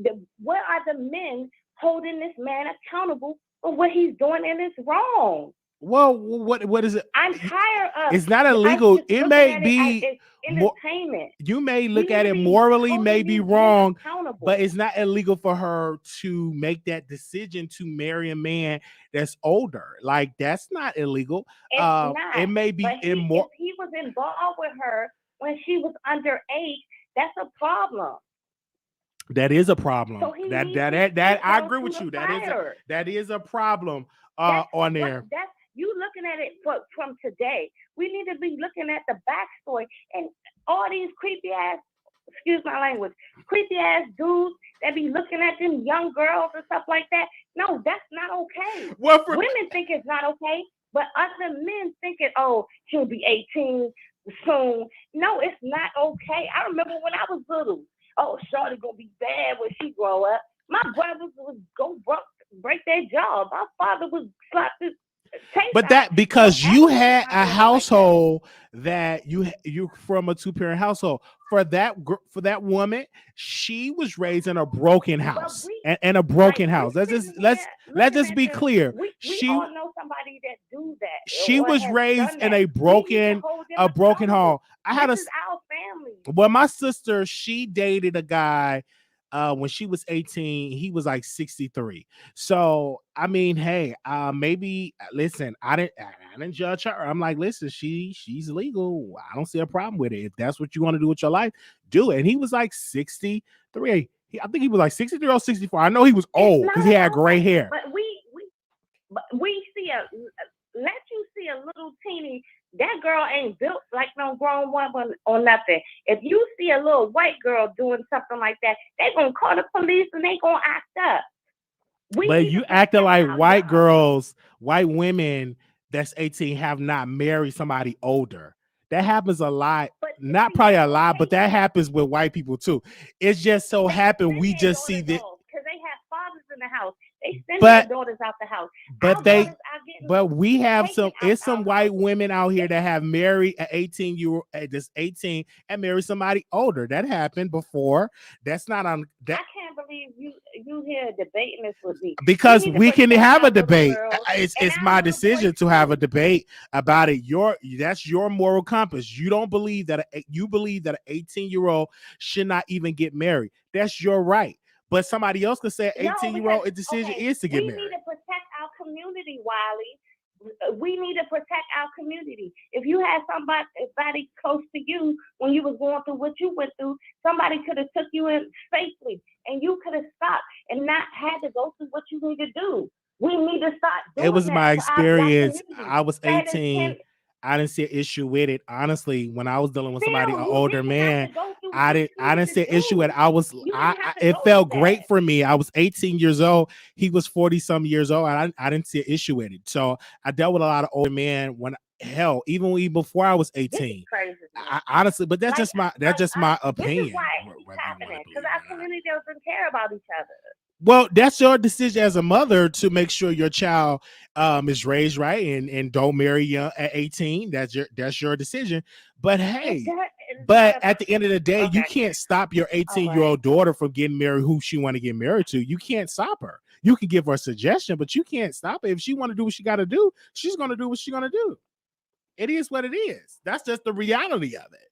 what are the men holding this man accountable for what he's doing, and it's wrong? Well, what is it? I'm tired of. It's not illegal. It may be entertainment. You may look at it morally, may be wrong, but it's not illegal for her to make that decision to marry a man that's older. Like, that's not illegal. It's not. It may be if he was involved with her when she was underage, that's a problem. That is a problem. So that I agree with you. That is a problem on there. That's you looking at it from today. We need to be looking at the backstory and all these creepy ass, excuse my language, creepy ass dudes that be looking at them young girls and stuff like that. No, that's not okay. Women think it's not okay, but other men think it, oh, she'll be 18 soon. No, it's not okay. I remember when I was little. Oh, shorty gonna be bad when she grow up. My brothers would go break their jaw. My father would slap his. But that because you had a household that you from a 2-parent household. For that woman, she was raised in a broken house and a broken house. Let's just be clear. We all know somebody that do that. She was raised in a broken home. This is our family. Well, my sister, she dated a guy. When she was 18, he was like 63. So I mean, hey, maybe listen, I didn't judge her. I'm like, listen, she's legal. I don't see a problem with it. If that's what you want to do with your life, do it. And he was like 63. I think he was like 63 or 64. I know he was old because he had gray hair. But we see let you see a little teeny. That girl ain't built like no grown woman or nothing. If you see a little white girl doing something like that, they gonna call the police and they gonna act up. But you acting like white girls, white women that's 18 have not married somebody older. That happens a lot. Not probably a lot, but that happens with white people too. It's just so happened we just see that because they have fathers in the house. They send their daughters out the house. But we have some white women out here that have married an 18-year-old, just 18, and married somebody older. That happened before. That's not on that. I can't believe you here debating this with me. Because we can have a debate. It's my decision to have a debate about it. That's your moral compass. You don't believe that you believe that an 18-year-old should not even get married. That's your right. But somebody else could say an 18-year-old decision is to get married. We need to protect our community, Wiley. We need to protect our community. If you had somebody close to you when you was going through what you went through, somebody could have took you in safely and you could have stopped and not had to go through what you need to do. We need to start doing It was my experience. I was 18. I didn't see an issue with it. Honestly, when I was dealing with somebody, an older man, I didn't see an issue with it. It felt great for me. I was 18 years old. He was 40 some years old. I didn't see an issue with it. So I dealt with a lot of older men even before I was 18. Honestly, but that's just my opinion. This is why it's happening because our community doesn't care about each other. Well, that's your decision as a mother to make sure your child is raised right and don't marry young at 18. That's your decision. But hey, at the end of the day, you can't stop your 18-year-old daughter from getting married who she want to get married to. You can't stop her. You can give her a suggestion, but you can't stop her. If she want to do what she got to do, she's going to do what she's going to do. It is what it is. That's just the reality of it.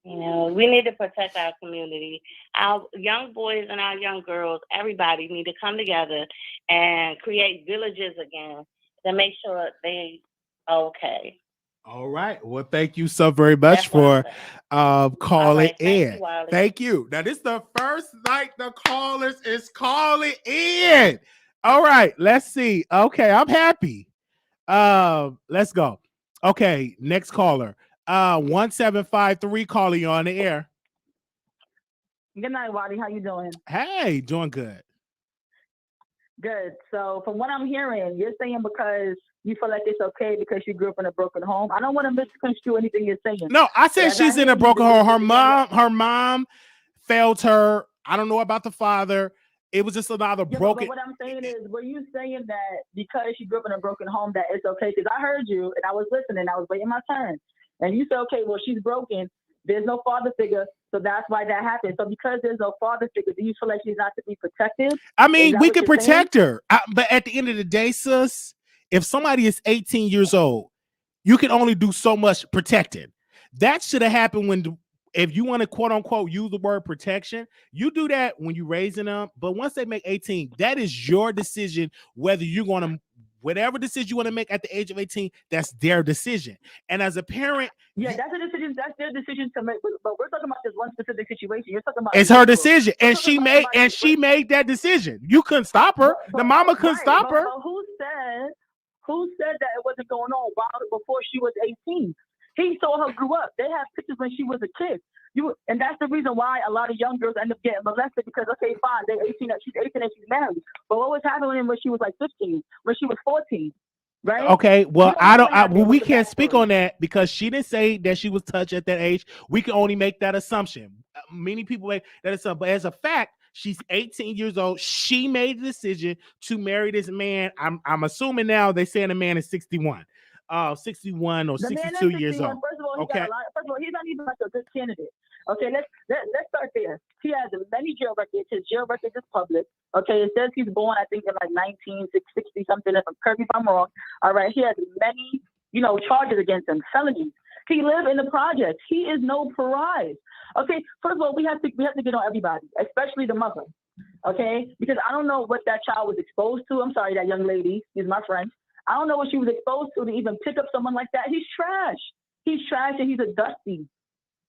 You know, we need to protect our community. Our young boys and our young girls, everybody need to come together and create villages again to make sure they are okay. All right. Well, thank you so very much for calling in. Thank you. Now, this is the first night the callers is calling in. All right, let's see. Okay, I'm happy. Let's go. Okay, next caller. 1753 caller, you on the air. Good night, Waddy. How you doing? Hey, doing good. Good. So from what I'm hearing, you're saying because you feel like it's okay because you grew up in a broken home. I don't want to misconstrue anything you're saying. No, I said As she's I in hear a you, broken home. Her the- mom failed her. I don't know about the father. It was just another Yeah, broken. but what I'm saying is, were you saying that because you grew up in a broken home that it's okay? Because I heard you and I was listening. I was waiting my turn, and you said, okay, well, she's broken. There's no father figure, so that's why that happened. So because there's no father figure, do you feel like she's not to be protected? I mean, we what can you're saying? protect her, but at the end of the day, sis, if somebody is 18 years old, you can only do so much protecting. That should have happened when, if you want to quote unquote use the word protection, you do that when you're raising them. But once they make 18, that is your decision whether you're going to, whatever decision you want to make at the age of 18, that's their decision. And as a parent, Yeah, that's a decision. That's their decision to make. But we're talking about this one specific situation. You're talking about it's her decision, and she made that decision. You couldn't stop her. The mama couldn't stop her. But who said that it wasn't going on before she was 18? He saw her grew up. They have pictures when she was a kid. And that's the reason why a lot of young girls end up getting molested because, okay, fine, they're 18, she's 18 and she's married. But what was happening when she was like 15, when she was 14? Right? Okay, well, we can't speak on that because she didn't say that she was touched at that age. We can only make that assumption. Many people make that assumption, but as a fact, she's 18 years old. She made the decision to marry this man. I'm assuming now they saying the man is 61. 61 or 62 years old. First of all, first of all, he's not even like a good candidate. Okay, let's start there. He has many jail records. His jail record is public. Okay, it says he's born, I think, in like 1960 something. Correct me if I'm wrong. All right, he has many, charges against him, felonies. He lived in the projects. He is no pariah. Okay, first of all, we have to get on everybody, especially the mother. Okay, because I don't know what that child was exposed to. I'm sorry, that young lady. She's my friend. I don't know what she was exposed to even pick up someone like that. He's trash. He's trash and he's a dusty.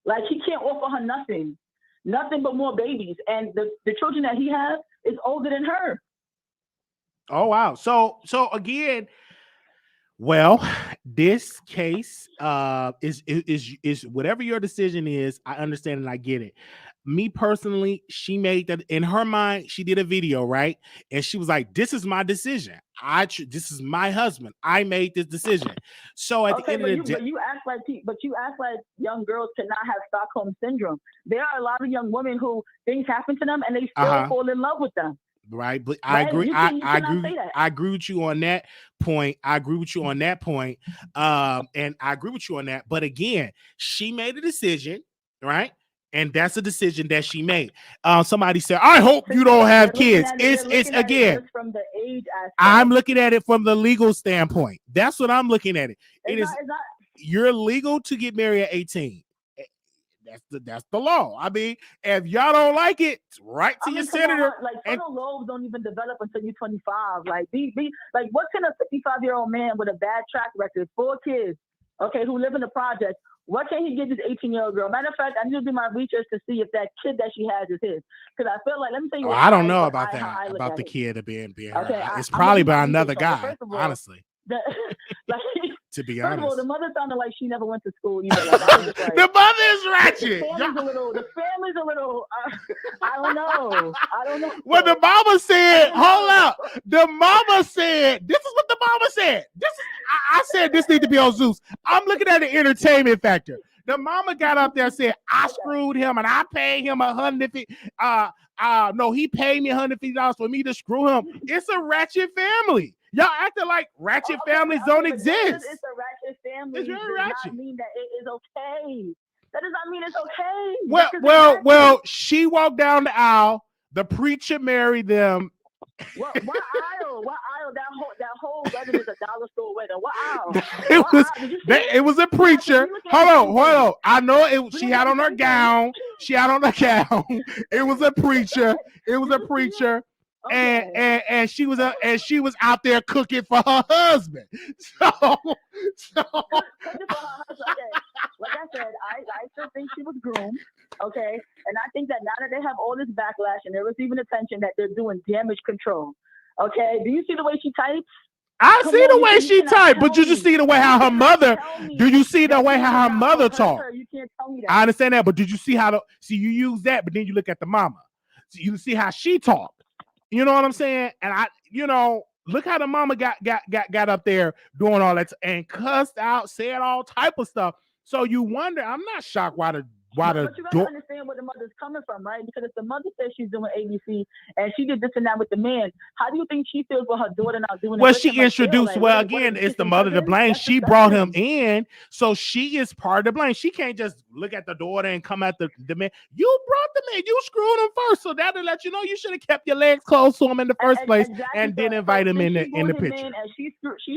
Like, he can't offer her nothing but more babies. And the children that he has is older than her. Oh, wow. So again, well, this case is whatever your decision is. I understand and I get it. Me personally, she made that in her mind. She did a video, right? And she was like, "This is my decision. This is my husband. I made this decision." So at the end of the day, but you act like young girls cannot have Stockholm syndrome. There are a lot of young women who things happen to them and they still fall in love with them. Right, but I agree. I agree with you on that point. And I agree with you on that. But again, she made a decision, right? And that's a decision that she made. Somebody said, "I hope you don't have kids." It's again from the age aspect. I'm looking at it from the legal standpoint. That's what I'm looking at it. You're legal to get married at 18. That's the law. I mean, if y'all don't like it, write to your senator. Frontal lobes don't even develop until you're 25. Like, what can a 55-year-old man with a bad track record, 4 kids, okay, who live in the project, what can he give this 18-year-old girl? Matter of fact, I need to do my research to see if that kid that she has is his. Because I feel like, let me tell you. I don't know about that. About the kid being okay, it's probably by another guy. Honestly. To be honest, first of all, the mother sounded like she never went to school either. The mother is ratchet. The family's a little. I don't know. Well, the mama said, "Hold up." The mama said, "This is what the mama said." I said this needs to be on Zeus. I'm looking at the entertainment factor. The mama got up there and said, "I screwed him and I paid him $150. No, he paid me $150 for me to screw him." It's a ratchet family. Y'all acting like ratchet families don't exist. It's a ratchet family. It's very ratchet. Does not mean that it is okay. That does not mean it's okay. Well, she walked down the aisle. The preacher married them. What aisle? What aisle? That whole wedding is a dollar store wedding. What aisle? It was a preacher. Hold on. I know she had on her gown. It was a preacher. Okay. And she was out there cooking for her husband. So like I said, I still think she was groomed. Okay, and I think that now that they have all this backlash and they're receiving attention, that they're doing damage control. Okay, do you see the way she types? I Come see on, the you way can- she you cannot typed, but tell you just me. see the way how You her cannot mother. tell me Do you see the that way you how did her not mother hurt talk? her. You can't tell me that. I understand that, but did you see how you use that, but then you look at the mama. So you see how she talked. You know what I'm saying? And look how the mama got up there doing all that and cussed out, said all type of stuff. So you wonder, I'm not shocked why the But you gotta understand where the mother's coming from, right? Because if the mother says she's doing ABC and she did this and that with the man, how do you think she feels with her daughter not doing it? Well, with she him? Like, introduced. like, Well, what again, is it's the kissing mother to cousins? blame. That's She brought him disgusting. in, so she is part of the blame. She can't just look at the daughter and come at the man. You brought the man. You screwed him first, so that'll let you know you should have kept your legs closed to him in the first place Exactly. and didn't invite him in the picture. In and she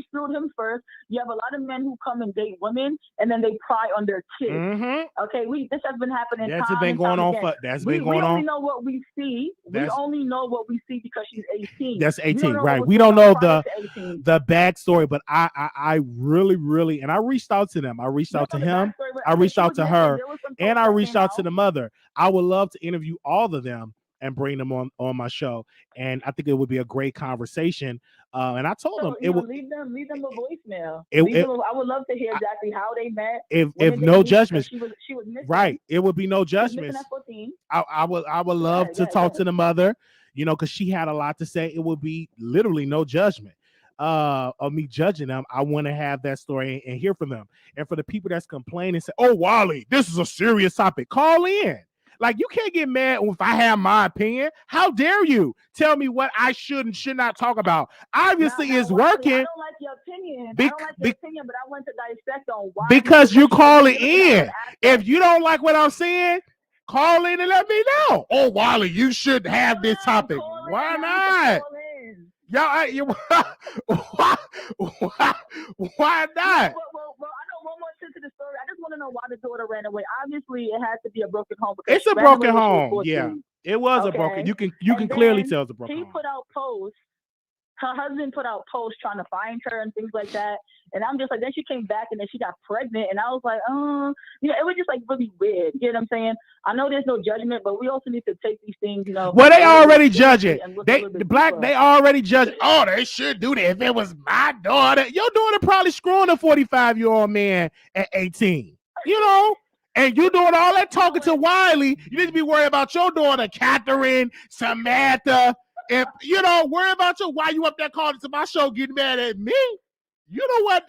screwed him first. You have a lot of men who come and date women and then they pry on their kids. Mm-hmm. Okay, this has been happening. That's time been and going time on again. That's we been going on. only know what we see. We only know what we see because she's 18. That's 18, right? We We don't know the the backstory, but I really, and I reached out to them. I reached out to him. I reached out to her, and I reached out to the mother. I would love to interview all of them and bring them on my show, and I think it would be a great conversation. And I told them it would leave them a voicemail. I would love to hear exactly how they met. If no judgments, she was missing. Right? It would be no judgments. I would love to talk to the mother, because she had a lot to say. It would be literally no judgment of me judging them. I want to have that story and hear from them. And for the people that's complaining and say, "Oh, Wiley, this is a serious topic," call in. Like, you can't get mad if I have my opinion. How dare you tell me what I should and should not talk about? Obviously, it's working. I don't like your opinion. I don't like your opinion, but I want to dissect on why. Because you call it in. If you don't like what I'm saying, call in and let me know. Oh, Wiley, you should have this topic. Why not? Y'all, why not? Well, I know one more sensitive story. I just want to know why the daughter ran away. Obviously, it has to be a broken home. It's a broken home. Yeah, it was a broken. You can clearly tell it's a broken home. He put out posts. Her husband put out posts trying to find her and things like that. And I'm just like, then she came back and then she got pregnant. And I was like, it was just like really weird. You know what I'm saying? I know there's no judgment, but we also need to take these things, Well, they already judge it. They already judge it. Oh, they should do that. If it was my daughter, your daughter probably screwing a 45-year-old man at 18. And you doing all that talking to Wiley. You need to be worried about your daughter, Catherine, Samantha. If worry about why you up there calling to my show getting mad at me. You know what?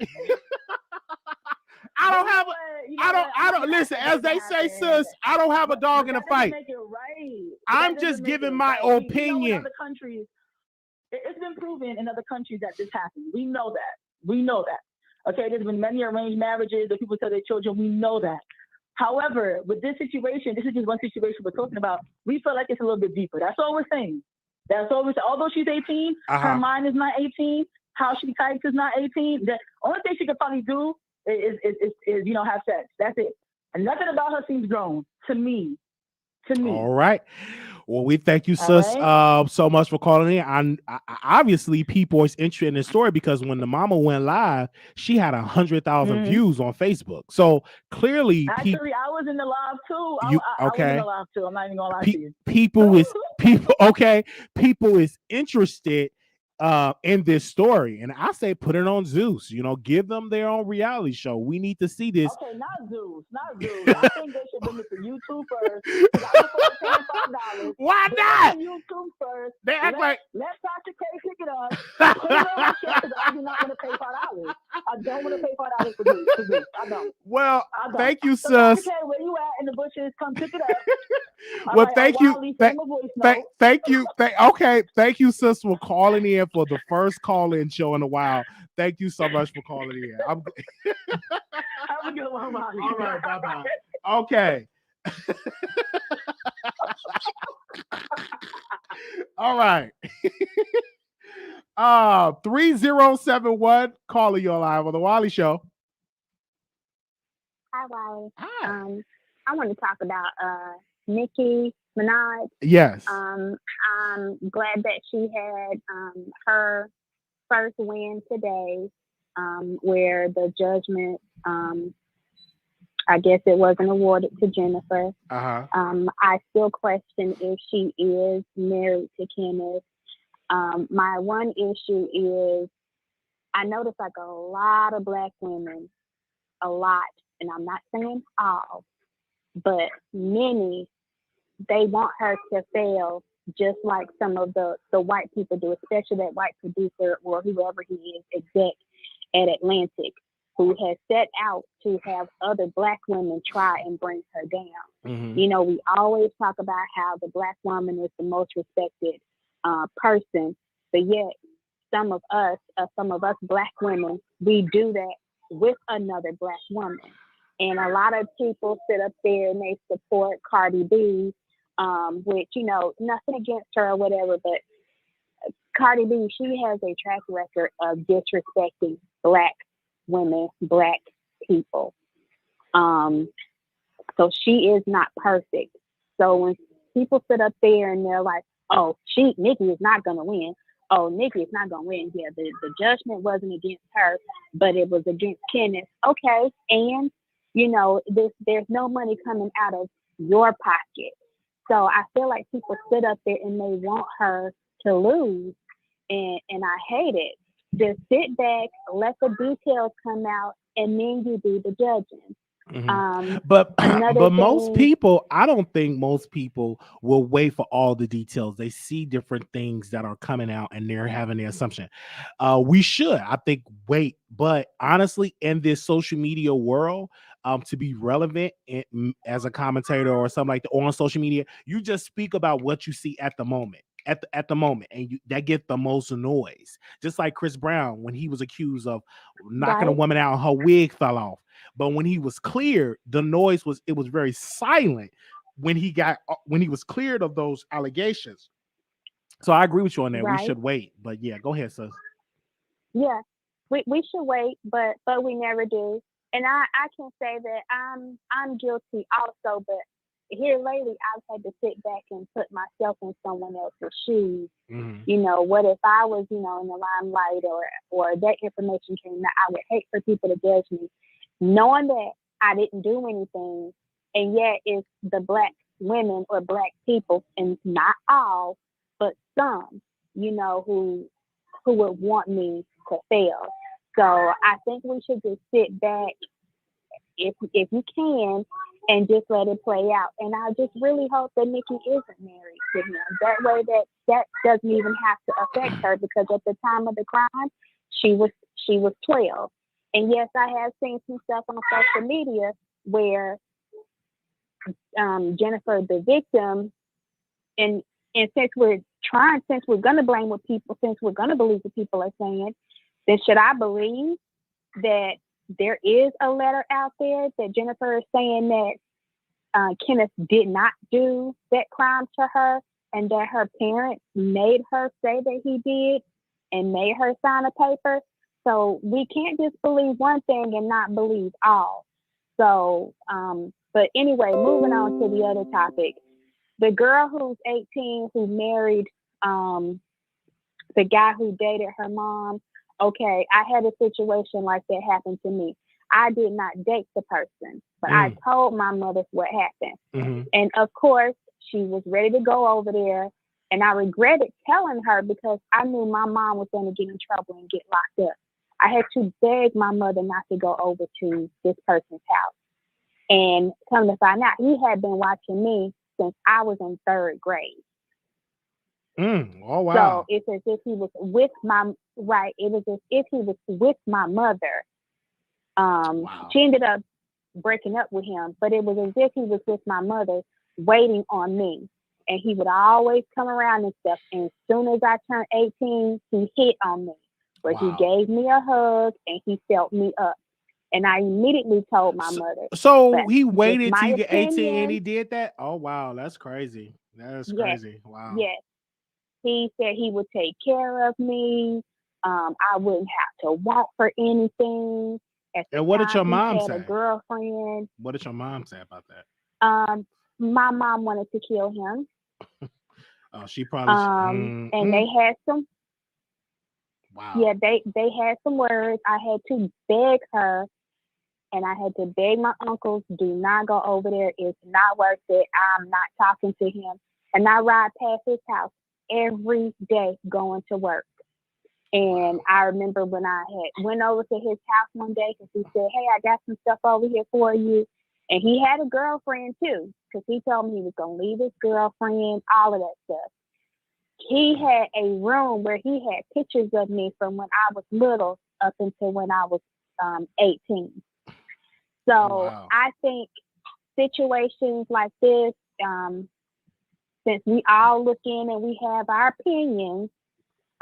I don't listen, as they say, sis, I don't have a dog in a fight. I'm just giving my opinion. In other countries, it's been proven in other countries that this happens. We know that. Okay, there's been many arranged marriages that people tell their children. We know that. However, with this situation, this is just one situation we're talking about. We feel like it's a little bit deeper. That's all we're saying. Although she's 18, her mind is not 18. How she types is not 18. The only thing she could probably do is have sex. That's it. And nothing about her seems grown to me. All right. Well, we thank you, sis, so much for calling in. Obviously, people is interested in this story because when the mama went live, she had 100,000 views on Facebook. So clearly, actually, I was in the live too. I was in the live too. I'm not even gonna lie to you. People is interested in this story, and I say put it on Zeus. Give them their own reality show. We need to see this. Okay, not Zeus. I think they should bring it to YouTube first. Why not? YouTube first. They act like let Tasha K pick it up. Put it on my show because I do not want to pay $5. I don't want to pay $5 for Zeus. I don't. Well, thank you, sis. Okay, where you at in the bushes? Come pick it up. Well, thank you. Thank you. Thank you, sis, for calling in for the first call-in show in a while. Thank you so much for calling in. Have a good one, Molly. All right, bye-bye. Okay. All right. 3071 calling you live on the Wiley Show. Hi, Wiley. Hi. I want to talk about Nicki Minaj. Yes. I'm glad that she had her first win today, where the judgment, I guess it wasn't awarded to Jennifer. I still question if she is married to Kenneth. My one issue is I notice like a lot of Black women, a lot, and I'm not saying all, but many, they want her to fail just like some of the white people do, especially that white producer or whoever he is, exec at Atlantic, who has set out to have other Black women try and bring her down. You know, we always talk about how the Black woman is the most respected person, but yet some of us Black women, we do that with another Black woman. And a lot of people sit up there and they support Cardi B, which, you know, nothing against her or whatever, but Cardi B, she has a track record of disrespecting Black women, Black people. So she is not perfect. So when people sit up there and they're like, oh, Nicki is not going to win. Oh, Nicki is not going to win. Yeah, the judgment wasn't against her, but it was against Kenneth. Okay, and, you know, there's no money coming out of your pocket. So I feel like people sit up there and they want her to lose, and I hate it. Just sit back, let the details come out, and then you do the judging. But Another most thing- people, I don't think most people will wait for all the details. They see different things that are coming out and they're having their assumption. We should, I think, wait. But honestly, in this social media world, to be relevant as a commentator or something like that, or on social media, you just speak about what you see at the moment. At the moment, and that get the most noise. Just like Chris Brown when he was accused of knocking a Right. woman out, and her wig fell off. But when he was cleared, the noise was very silent when he was cleared of those allegations. So I agree with you on that. Right. We should wait. But yeah, go ahead, sis. Yeah, we should wait, but we never do. And I can say that I'm guilty also, but here lately I've had to sit back and put myself in someone else's shoes. You know, what if I was, you know, in the limelight or that information came out? I would hate for people to judge me, knowing that I didn't do anything, and yet it's the Black women or Black people, and not all, but some, you know, who would want me to fail. So I think we should just sit back, if you can, and just let it play out. And I just really hope that Nicki isn't married to him. That way that doesn't even have to affect her, because at the time of the crime, she was 12. And yes, I have seen some stuff on social media where Jennifer, the victim, and since we're gonna blame what people, since we're gonna believe what people are saying, then should I believe that there is a letter out there that Jennifer is saying that Kenneth did not do that crime to her, and that her parents made her say that he did and made her sign a paper? So we can't just believe one thing and not believe all. So, but anyway, moving on to the other topic. The girl who's 18, who married the guy who dated her mom. Okay, I had a situation like that happen to me. I did not date the person, but I told my mother what happened. And of course, she was ready to go over there. And I regretted telling her because I knew my mom was going to get in trouble and get locked up. I had to beg my mother not to go over to this person's house. And come to find out, he had been watching me since I was in 3rd grade. Oh wow! So it's as if he was with my It was as if he was with my mother. Wow. She ended up breaking up with him, but it was as if he was with my mother, waiting on me. And he would always come around and stuff. And as soon as I turned 18, he hit on me. But Wow. he gave me a hug and he felt me up. And I immediately told my mother. So But he waited my till you get 18 and opinion- he did that? Oh wow, that's crazy. That's Yes. crazy. Wow. Yes. He said he would take care of me. I wouldn't have to want for anything. At the And what did time, your he mom had say? a girlfriend. What did your mom say about that? My mom wanted to kill him. Oh, she probably. And they had some. Wow. Yeah, they had some words. I had to beg her, and I had to beg my uncles, do not go over there. It's not worth it. I'm not talking to him. And I ride past his house every day going to work. And I remember when I had went over to his house one day because he said, "Hey, I got some stuff over here for you." And he had a girlfriend too, because he told me he was going to leave his girlfriend, all of that stuff. He had a room where he had pictures of me from when I was little up until when I was 18. So Wow. I think situations like this, since we all look in and we have our opinions,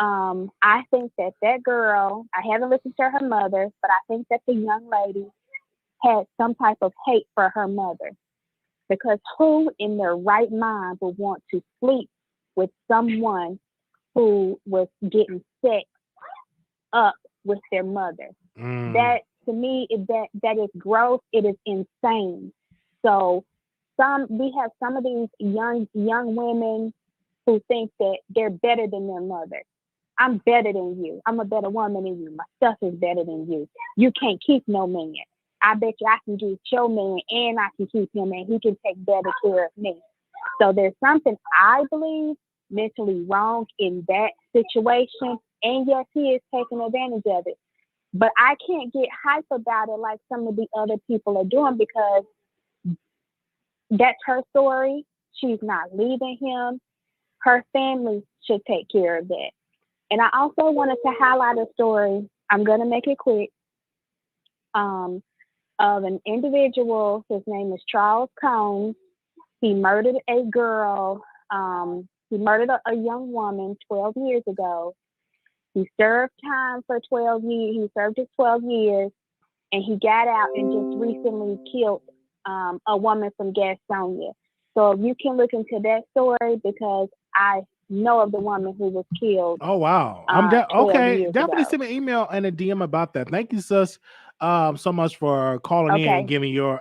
I think that girl, I haven't listened to her mother, but I think that the young lady had some type of hate for her mother, because who in their right mind would want to sleep with someone who was getting sex up with their mother? That, to me, that is gross. It is insane. So we have some of these young women who think that they're better than their mother. I'm better than you. I'm a better woman than you. My stuff is better than you. You can't keep no man. I bet you I can get your man and I can keep him and he can take better care of me. So there's something, I believe, mentally wrong in that situation. And yes, he is taking advantage of it. But I can't get hype about it like some of the other people are doing, because that's her story. She's not leaving him. Her family should take care of that. And I also wanted to highlight a story, I'm going to make it quick, of an individual. His name is Charles Combs. He murdered a girl. He murdered a young woman 12 years ago. He served time for 12 years. He served his 12 years, and he got out and just recently killed a woman from Gastonia. So if you can look into that story, because I know of the woman who was killed. Oh wow. 12 Okay. years Definitely ago. send me an email and a DM about that. Thank you, sis. So much for calling in Okay. and giving your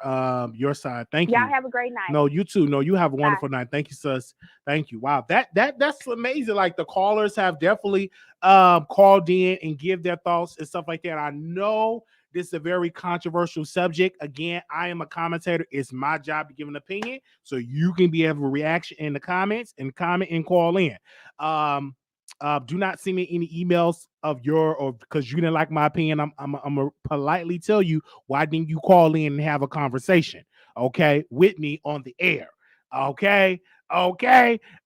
side. Thank Y'all you. have a great night. No, you too. No, you have a Bye. wonderful night. Thank you, sis. Thank you. Wow. That's amazing. Like, the callers have definitely called in and give their thoughts and stuff like that. I know this is a very controversial subject. Again, I am a commentator. It's my job to give an opinion, so you can be able to reaction in the comments and comment and call in. Do not send me any emails of or because you didn't like my opinion. I'm gonna politely tell you, why didn't you call in and have a conversation, okay, with me on the air? Okay. So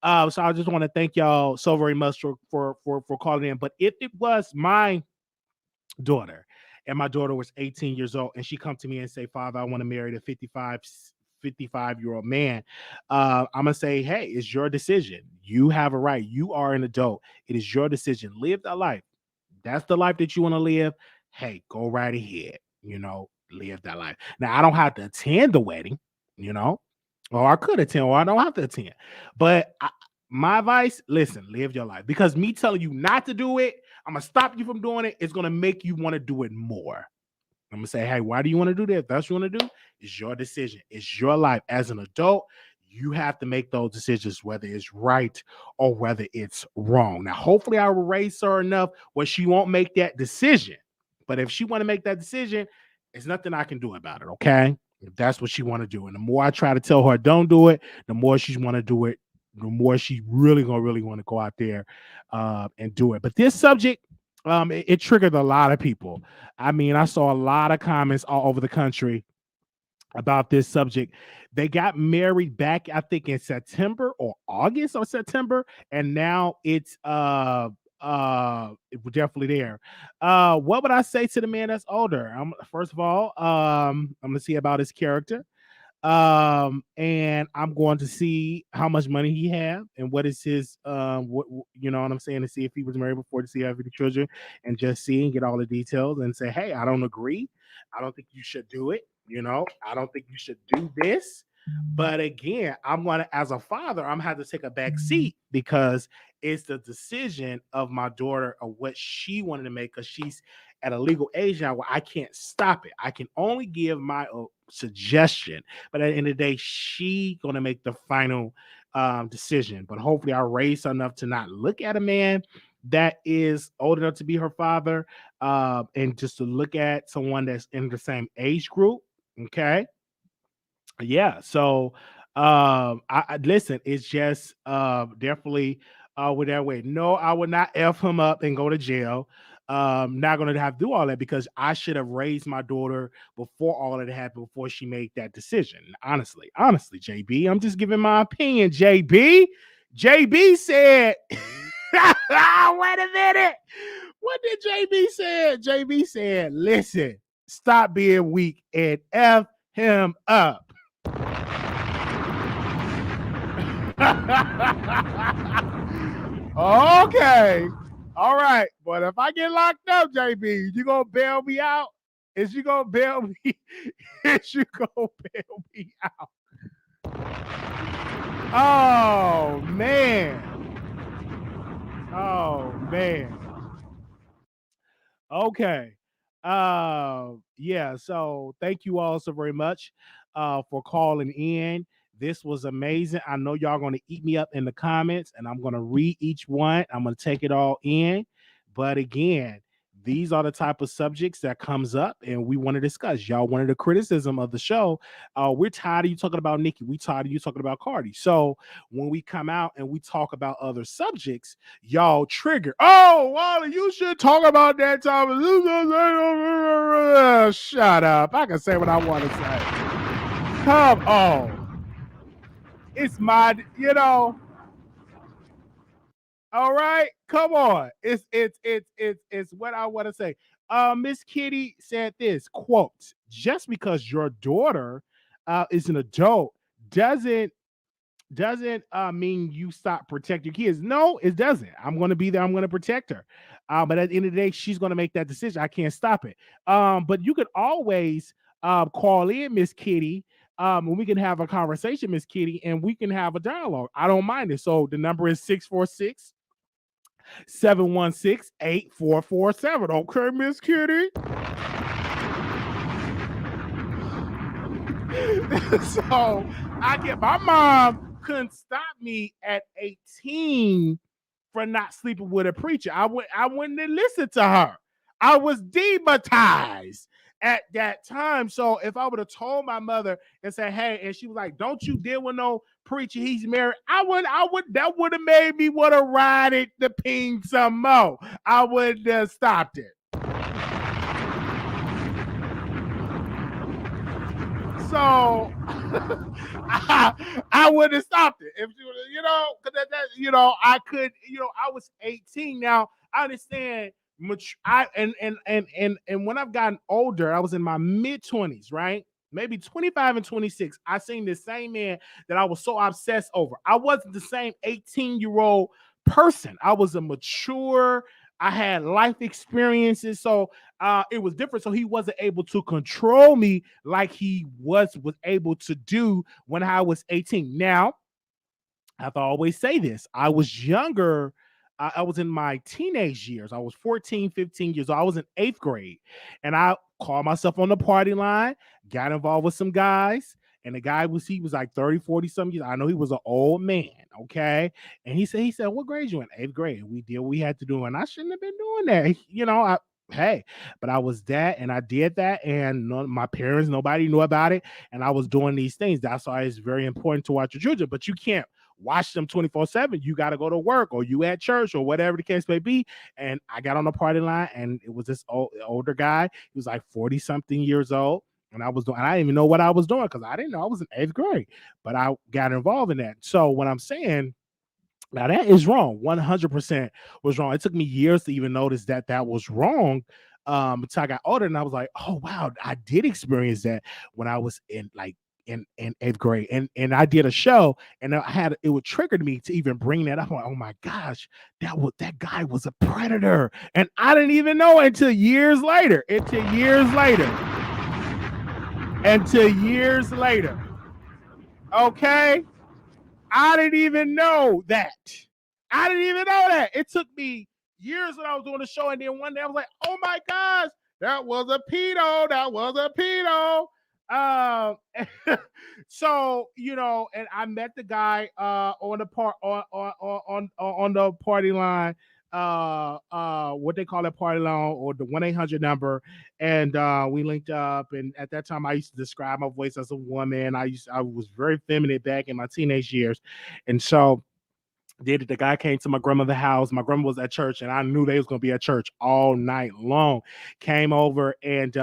I just want to thank y'all so very much for calling in. But if it was my daughter, and my daughter was 18 years old, and she come to me and say, "Father, I want to marry the 55-year-old man," I'm gonna say, "Hey, it's your decision. You have a right. You are an adult. It is your decision. Live that life. That's the life that you want to live. Hey, go right ahead. Live that life." Now, I don't have to attend the wedding, or I could attend, or I don't have to attend. But my advice: listen, live your life. Because me telling you not to do it, I'm gonna stop you from doing it. It's gonna make you want to do it more. I'm gonna say, "Hey, why do you want to do that? If that's what you want to do, it's your decision. It's your life. As an adult, you have to make those decisions, whether it's right or whether it's wrong." Now, hopefully, I will raise her enough where she won't make that decision. But if she want to make that decision, it's nothing I can do about it. Okay, if that's what she want to do, and the more I try to tell her don't do it, the more she want to do it. The more she really want to go out there and do it. But this subject, it triggered a lot of people. I mean, I saw a lot of comments all over the country about this subject. They got married back, I think, in September or August or September, and now it's it was definitely there. What would I say to the man that's older? First of all, I'm gonna see about his character. And I'm going to see how much money he have and what is his what you know what I'm saying, to see if he was married before, to see how many children, and just see and get all the details and say, "Hey, I don't agree. I don't think you should do it. I don't think you should do this." But again, I'm gonna, as a father, I'm gonna have to take a back seat, because it's the decision of my daughter of what she wanted to make, because she's at a legal age now where I can't stop it. I can only give my suggestion, but at the end of the day, she gonna make the final decision. But hopefully, I raised her enough to not look at a man that is old enough to be her father, and just to look at someone that's in the same age group. Okay, yeah. So, I listen. It's just definitely with that way. No, I would not F him up and go to jail. Not gonna have to do all that because I should have raised my daughter before all of that happened, before she made that decision. Honestly, JB, I'm just giving my opinion. JB said, wait a minute. What did JB say? JB said, listen, stop being weak and F him up. Okay. All right. But if I get locked up, JB, you gonna bail me out? Is you gonna bail me? Is you gonna bail me out? Oh man. Oh man. Okay. Yeah, so thank you all so very much for calling in. This was amazing. I know y'all going to eat me up in the comments, and I'm going to read each one. I'm going to take it all in. But again, these are the type of subjects that comes up and we want to discuss. Y'all wanted a criticism of the show. We're tired of you talking about Nicki. We tired of you talking about Cardi. So when we come out and we talk about other subjects, y'all trigger. Oh, Wally, you should talk about that topic. Shut up. I can say what I want to say. Come on. It's my, all right, come on. It's what I want to say. Miss Kitty said this quote: "Just because your daughter is an adult doesn't mean you stop protecting your kids. No, it doesn't. I'm going to be there. I'm going to protect her. But at the end of the day, she's going to make that decision. I can't stop it. But you can always call in, Miss Kitty. And we can have a conversation, Miss Kitty, and we can have a dialogue. I don't mind it. So the number is 646-716-8447. Okay, Miss Kitty. So my mom couldn't stop me at 18 for not sleeping with a preacher. I wouldn't listen to her. I was demonetized at that time. So if I would have told my mother and said, hey, and she was like, don't you deal with no preacher, he's married, that would have made me want to ride it the ping some more. I would have stopped it. So I would have stopped it if because I could, I was 18. Now I understand and when I've gotten older, I was in my mid-20s, right? Maybe 25 and 26. I seen the same man that I was so obsessed over. I wasn't the same 18-year-old person. I was a mature, I had life experiences, so it was different. So he wasn't able to control me like he was able to do when I was 18. Now, I have to always say this. I was younger. I was in my teenage years. I was 14, 15 years old. I was in 8th grade. And I called myself on the party line, got involved with some guys. And the guy he was like 30, 40 some years. I know he was an old man, okay? And he said, what grade you in? 8th grade. We did what we had to do. And I shouldn't have been doing that. But I was that and I did that. And my parents, nobody knew about it. And I was doing these things. That's why it's very important to watch your children. But you can't watch them 24/7. You got to go to work or you at church or whatever the case may be. And I got on the party line and it was this older guy. He was like 40 something years old. And I didn't even know what I was doing because I didn't know I was in 8th grade, but I got involved in that. So what I'm saying, now that is wrong. 100% was wrong. It took me years to even notice that was wrong. Until I got older and I was like, oh wow, I did experience that when I was in 8th grade. And I did a show and it would trigger me to even bring that up. I'm like, oh my gosh, that guy was a predator. And I didn't even know until years later. Okay. I didn't even know that. It took me years when I was doing the show. And then one day I was like, oh my gosh, that was a pedo. So, and I met the guy on the party line, what they call that party line or the 1-800 number. And we linked up. And at that time I used to describe my voice as a woman. I was very feminine back in my teenage years. And so did it. The guy came to my grandmother's house. My grandma was at church, and I knew they was gonna be at church all night long. Came over and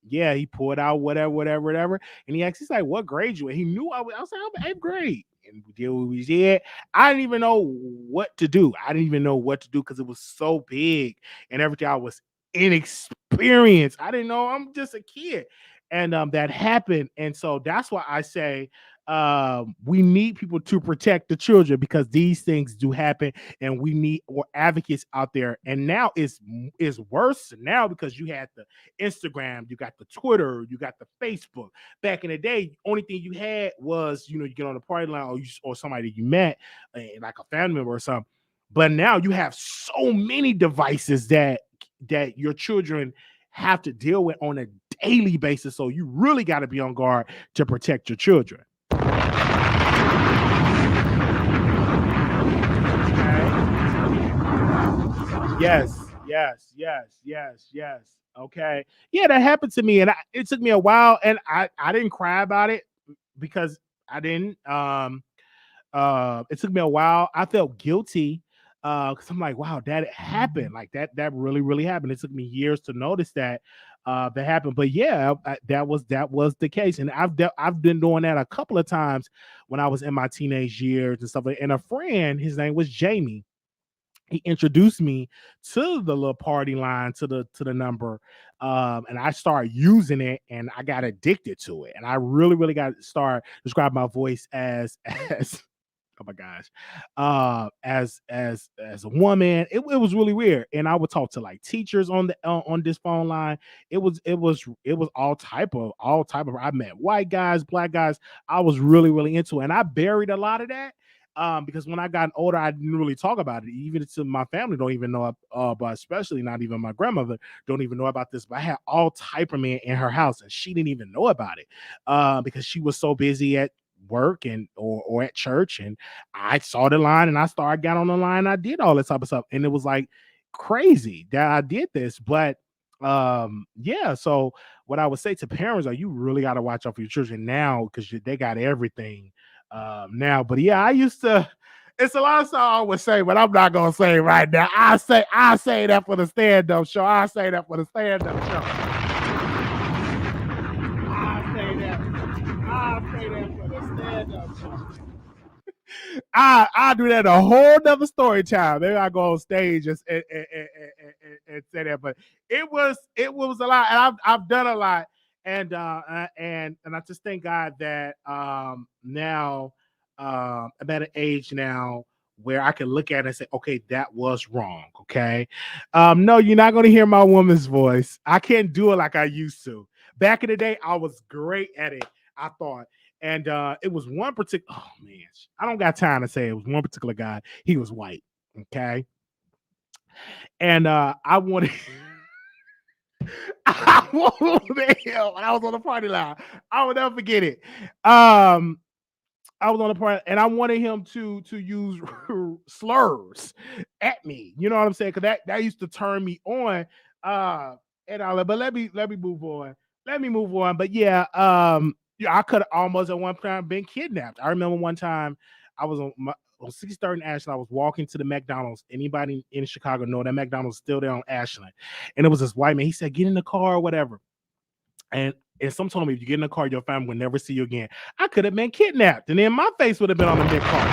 yeah, he pulled out whatever. And he asked, he's like, "What grade you in?" He knew I was like, "I'm 8th grade." And we did what we did. I didn't even know what to do. I didn't even know what to do because it was so big and everything. I was inexperienced. I didn't know. I'm just a kid, and that happened. And so that's why I say we need people to protect the children because these things do happen, and we need more advocates out there. And now it's worse now because you had the Instagram, you got the Twitter, you got the Facebook. Back in the day, only thing you had was, you know, you get on the party line or somebody you met, like a family member or something. But now you have so many devices that your children have to deal with on a daily basis. So you really got to be on guard to protect your children. Yes. Okay. Yeah, that happened to me, and it took me a while, and I didn't cry about it because I didn't. It took me a while. I felt guilty because I'm like, wow, that happened. Like that really happened. It took me years to notice that that happened. But yeah, that was the case, and I've been doing that a couple of times when I was in my teenage years and stuff. And a friend, his name was Jamie. He introduced me to the little party line, to the number, and I started using it, and I got addicted to it, and I really got to start describe my voice as oh my gosh, as a woman. It was really weird, and I would talk to like teachers on the on this phone line. It was all type of I met white guys, black guys. I was really into it, and I buried a lot of that. Because when I got older, I didn't really talk about it. Even to my family, don't even know, but especially not even my grandmother don't even know about this. But I had all type of men in her house, and she didn't even know about it, because she was so busy at work and or at church. And I saw the line, and I got on the line. I did all this type of stuff, and it was like crazy that I did this. But yeah, so what I would say to parents are, you really got to watch out for your children now because they got everything now. But yeah, I used to. It's a lot of stuff I would say, but I'm not gonna say right now. I say that for the stand-up show. I say that for the stand-up show. I say that for the stand-up show. I do that a whole nother story time. Maybe I go on stage and say that, but it was a lot, and I've done a lot, and I just thank God that now I'm at an age now where I can look at it and say, okay, that was wrong. Okay, no, you're not going to hear my woman's voice. I can't do it like I used to. Back in the day, I was great at it, I thought. And it was one particular, oh man, I don't got time to say it. It was one particular guy. He was white. Okay. And I wanted I wanted him when I was on the party line. I will never forget it. I was on the party and I wanted him to use slurs at me. You know what I'm saying? Because that used to turn me on. And I like, but let me move on. Let me move on. But yeah, I could have almost at one time been kidnapped. I remember one time I was on 63rd and Ashland. I was walking to the McDonald's. Anybody in Chicago know that McDonald's still there on Ashland? And it was this white man. He said, "Get in the car or whatever." And some told me, if you get in the car, your family will never see you again. I could have been kidnapped, and then my face would have been on the mid car.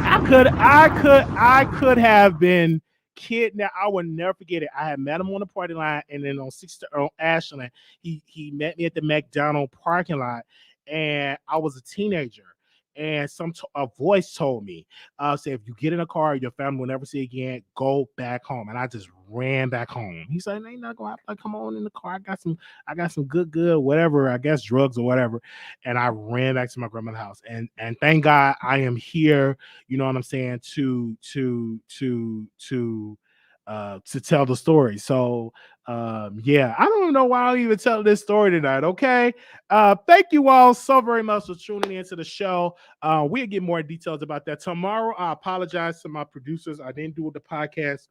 I could have been kidnapped. I will never forget it. I had met him on the party line, and then on Ashland, he met me at the McDonald's parking lot, and I was a teenager. And a voice told me, say, if you get in a car, your family will never see again, go back home. And I just ran back home. He said, ain't not gonna have to come on in the car. I got some good, whatever, I guess drugs or whatever. And I ran back to my grandma's house. And thank God I am here, you know what I'm saying, to tell the story. So yeah, I don't know why I even tell this story tonight. Okay. Thank you all so very much for tuning into the show. We'll get more details about that tomorrow. I apologize to my producers. I didn't do the podcast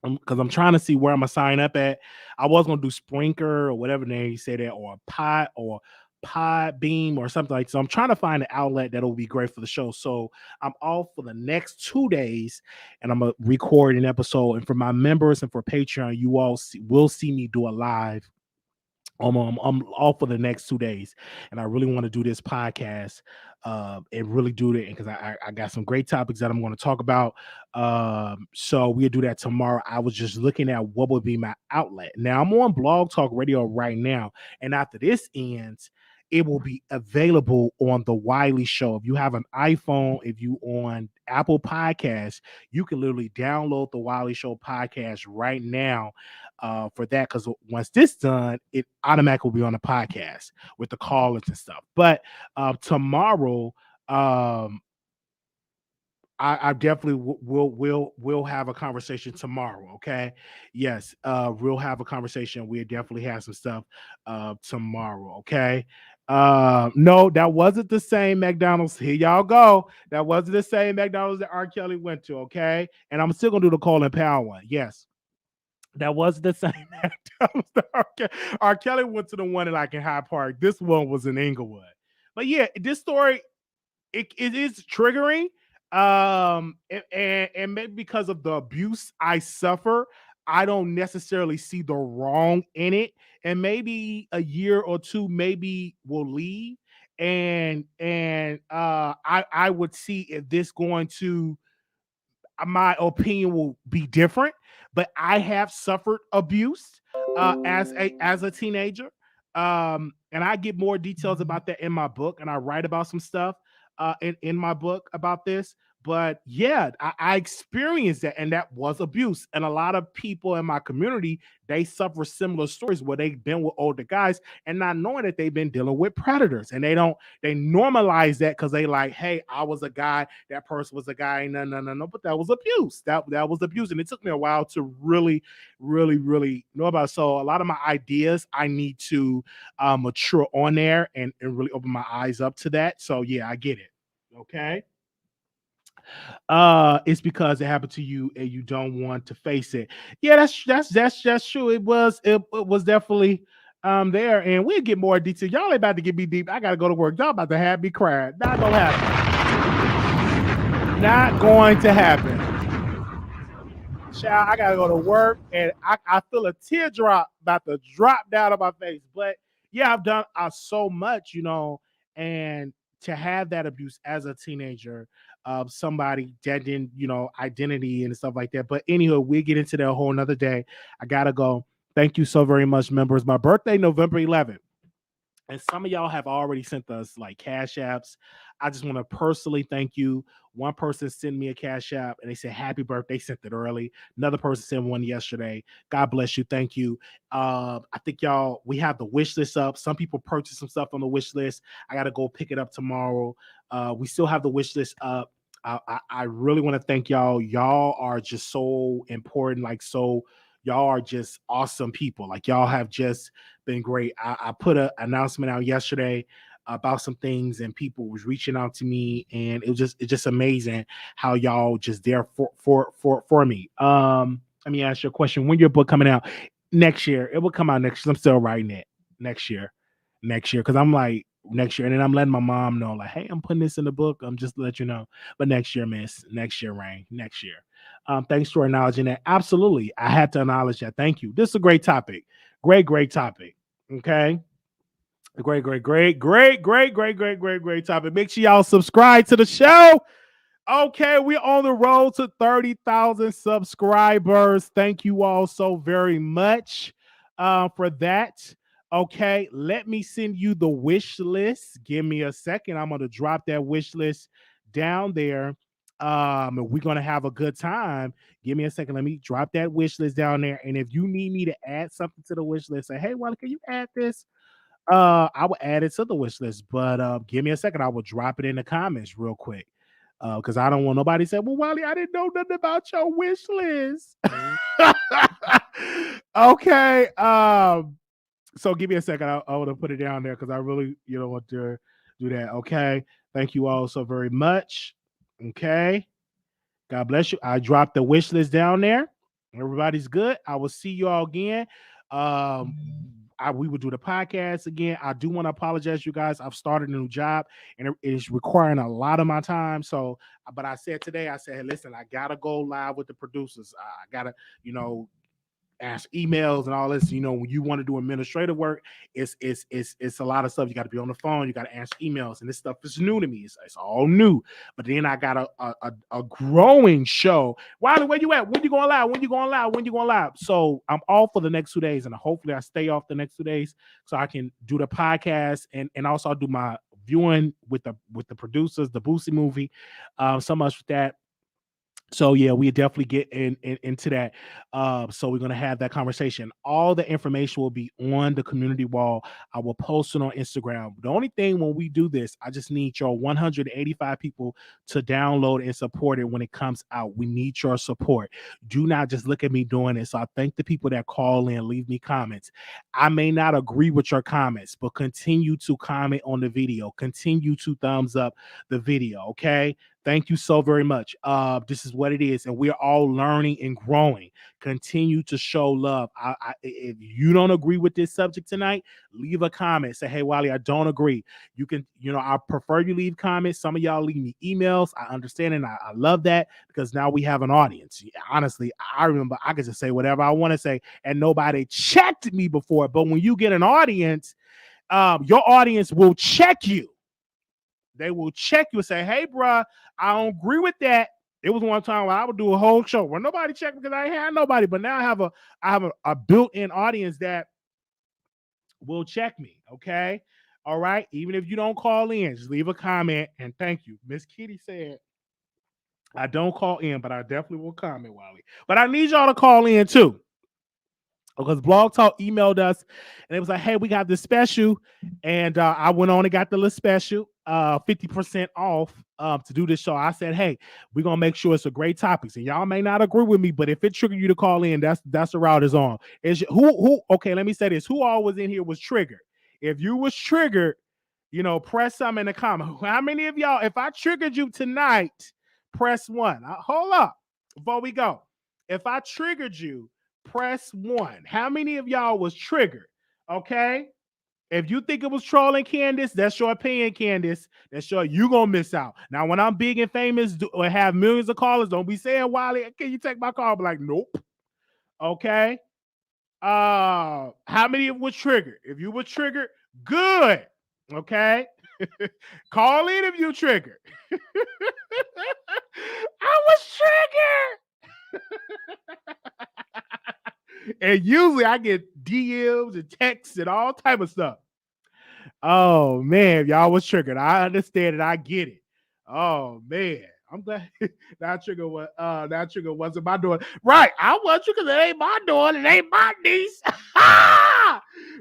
because I'm trying to see where I'm gonna sign up at. I was gonna do Sprinker or whatever name you say that, or a pot or Podbeam or something like that. So I'm trying to find an outlet that'll be great for the show. So I'm off for the next 2 days, and I'm gonna record an episode. And for my members and for Patreon, you all will see me do a live. I'm off for the next 2 days, and I really want to do this podcast and really do it because I got some great topics that I'm going to talk about. So we'll do that tomorrow. I was just looking at what would be my outlet. Now I'm on Blog Talk Radio right now, and after this ends, it will be available on the Wiley Show. If you have an iPhone, if you on Apple Podcasts, you can literally download the Wiley Show podcast right now for that. Because once this done, it automatically will be on the podcast with the callers and stuff. But tomorrow, I definitely will have a conversation tomorrow. Okay, yes, we'll have a conversation. We'll definitely have some stuff tomorrow. Okay. No, that wasn't the same McDonald's. Here y'all go. That wasn't the same McDonald's that R. Kelly went to. Okay, and I'm still gonna do the Colin Powell one. Yes. That was the same McDonald's that R. Kelly went to the one in like in Hyde Park. This one was in Inglewood. But yeah, this story it is triggering. And maybe because of the abuse I suffer, I don't necessarily see the wrong in it. And maybe a year or two, maybe will leave. I would see if this going to my opinion will be different, but I have suffered abuse as a teenager. And I get more details about that in my book, and I write about some stuff in my book about this. But yeah, I experienced that, and that was abuse. And a lot of people in my community, they suffer similar stories where they've been with older guys and not knowing that they've been dealing with predators. And they normalize that because they like, hey, I was a guy, that person was a guy. No. But that was abuse. That was abuse. And it took me a while to really know about it. So a lot of my ideas, I need to mature on there and really open my eyes up to that. So yeah, I get it. Okay. It's because it happened to you and you don't want to face it. Yeah, that's true. It was definitely there, and we'll get more detail. Y'all ain't about to get me deep. I gotta go to work. Y'all about to have me cry. Not gonna happen. Not going to happen. Child, I gotta go to work, and I feel a teardrop about to drop down on my face. But yeah, I've done so much, and to have that abuse as a teenager of somebody that didn't, identity and stuff like that. But anyhow, we'll get into that a whole nother day. I gotta go. Thank you so very much, members. My birthday, November 11th. And some of y'all have already sent us like cash apps. I just want to personally thank you. One person sent me a cash app and they said happy birthday, sent it early. Another person sent one yesterday. God bless you. Thank you. I think we have the wish list up. Some people purchased some stuff on the wish list. I got to go pick it up tomorrow. We still have the wish list up. I really want to thank y'all. Y'all are just so important. Y'all are just awesome people. Like y'all have just been great. I put an announcement out yesterday about some things, and people was reaching out to me, and it's just amazing how y'all just there for me. Let me ask you a question. When your book coming out? Next year. It will come out next year. I'm still writing it next year because I'm like next year, and then I'm letting my mom know like, hey, I'm putting this in the book. I'm just to let you know. But next year, miss. Next year, Rain. Next year. Thanks for acknowledging that. Absolutely. I had to acknowledge that. Thank you. This is a great topic. Great topic. Okay. Great topic. Make sure y'all subscribe to the show. Okay, we're on the road to 30,000 subscribers. Thank you all so very much for that. Okay, let me send you the wish list. Give me a second. I'm going to drop that wish list down there. We're going to have a good time. Give me a second. Let me drop that wish list down there. And if you need me to add something to the wish list, say, hey, Wally, can you add this? I will add it to the wish list. But give me a second. I will drop it in the comments real quick. Because I don't want nobody to say, well, Wally, I didn't know nothing about your wish list. Okay. So give me a second. I want to put it down there because I really, want to do that. Okay. Thank you all so very much. Okay. God bless you. I dropped the wish list down there. Everybody's good. I will see you all again. we would do the podcast again. I do want to apologize, you guys. I've started a new job and it is requiring a lot of my time. So, but I said today, I said, hey, listen, I gotta go live with the producers. I gotta, ask emails and all this. When you want to do administrative work, it's a lot of stuff. You got to be on the phone. You got to answer emails, and this stuff is new to me. It's all new. But then I got a growing show. Wiley, where you at? When you going live? When you going live? When you going live? So I'm off for the next 2 days, and hopefully I stay off the next 2 days so I can do the podcast and also I'll do my viewing with the producers, the Boosie movie. So much with that. So yeah, we definitely get into that. So we're gonna have that conversation. All the information will be on the community wall. I will post it on Instagram. The only thing when we do this, I just need your 185 people to download and support it when it comes out. We need your support. Do not just look at me doing it. So I thank the people that call in, leave me comments. I may not agree with your comments, but continue to comment on the video. Continue to thumbs up the video. Okay. Thank you so very much. This is what it is, and we're all learning and growing. Continue to show love. If you don't agree with this subject tonight, leave a comment. Say, hey, Wiley, I don't agree. You can, I prefer you leave comments. Some of y'all leave me emails. I understand, and I love that because now we have an audience. Honestly, I remember I could just say whatever I want to say, and nobody checked me before. But when you get an audience, your audience will check you. They will check you and say, hey, bruh, I don't agree with that. It was one time where I would do a whole show where nobody checked because I ain't had nobody. But now I have a built-in audience that will check me. Okay. All right. Even if you don't call in, just leave a comment and thank you. Miss Kitty said, I don't call in, but I definitely will comment, Wiley. But I need y'all to call in too. Because Blog Talk emailed us and it was like, hey, we got this special. And I went on and got the little special, 50% off to do this show. I said, hey, we're going to make sure it's a great topic. And y'all may not agree with me, but if it triggered you to call in, that's the route is on. Okay, let me say this. Who all was in here was triggered? If you was triggered, press something in the comment. How many of y'all, if I triggered you tonight, press 1. Hold up before we go. If I triggered you, press 1. How many of y'all was triggered? Okay. If you think it was trolling, Candace, that's your opinion, Candace. That's you gonna miss out. Now, when I'm big and famous or have millions of callers, don't be saying, Wiley, can you take my call? I'll be like, nope. Okay. How many of was triggered? If you were triggered, good. Okay. Call in if you triggered. I was triggered. And usually I get DMs and texts and all type of stuff. Oh man, y'all was triggered. I understand it. I get it. Oh man, I'm glad that trigger wasn't my daughter. Right, I was triggered. It ain't my daughter. It ain't my niece.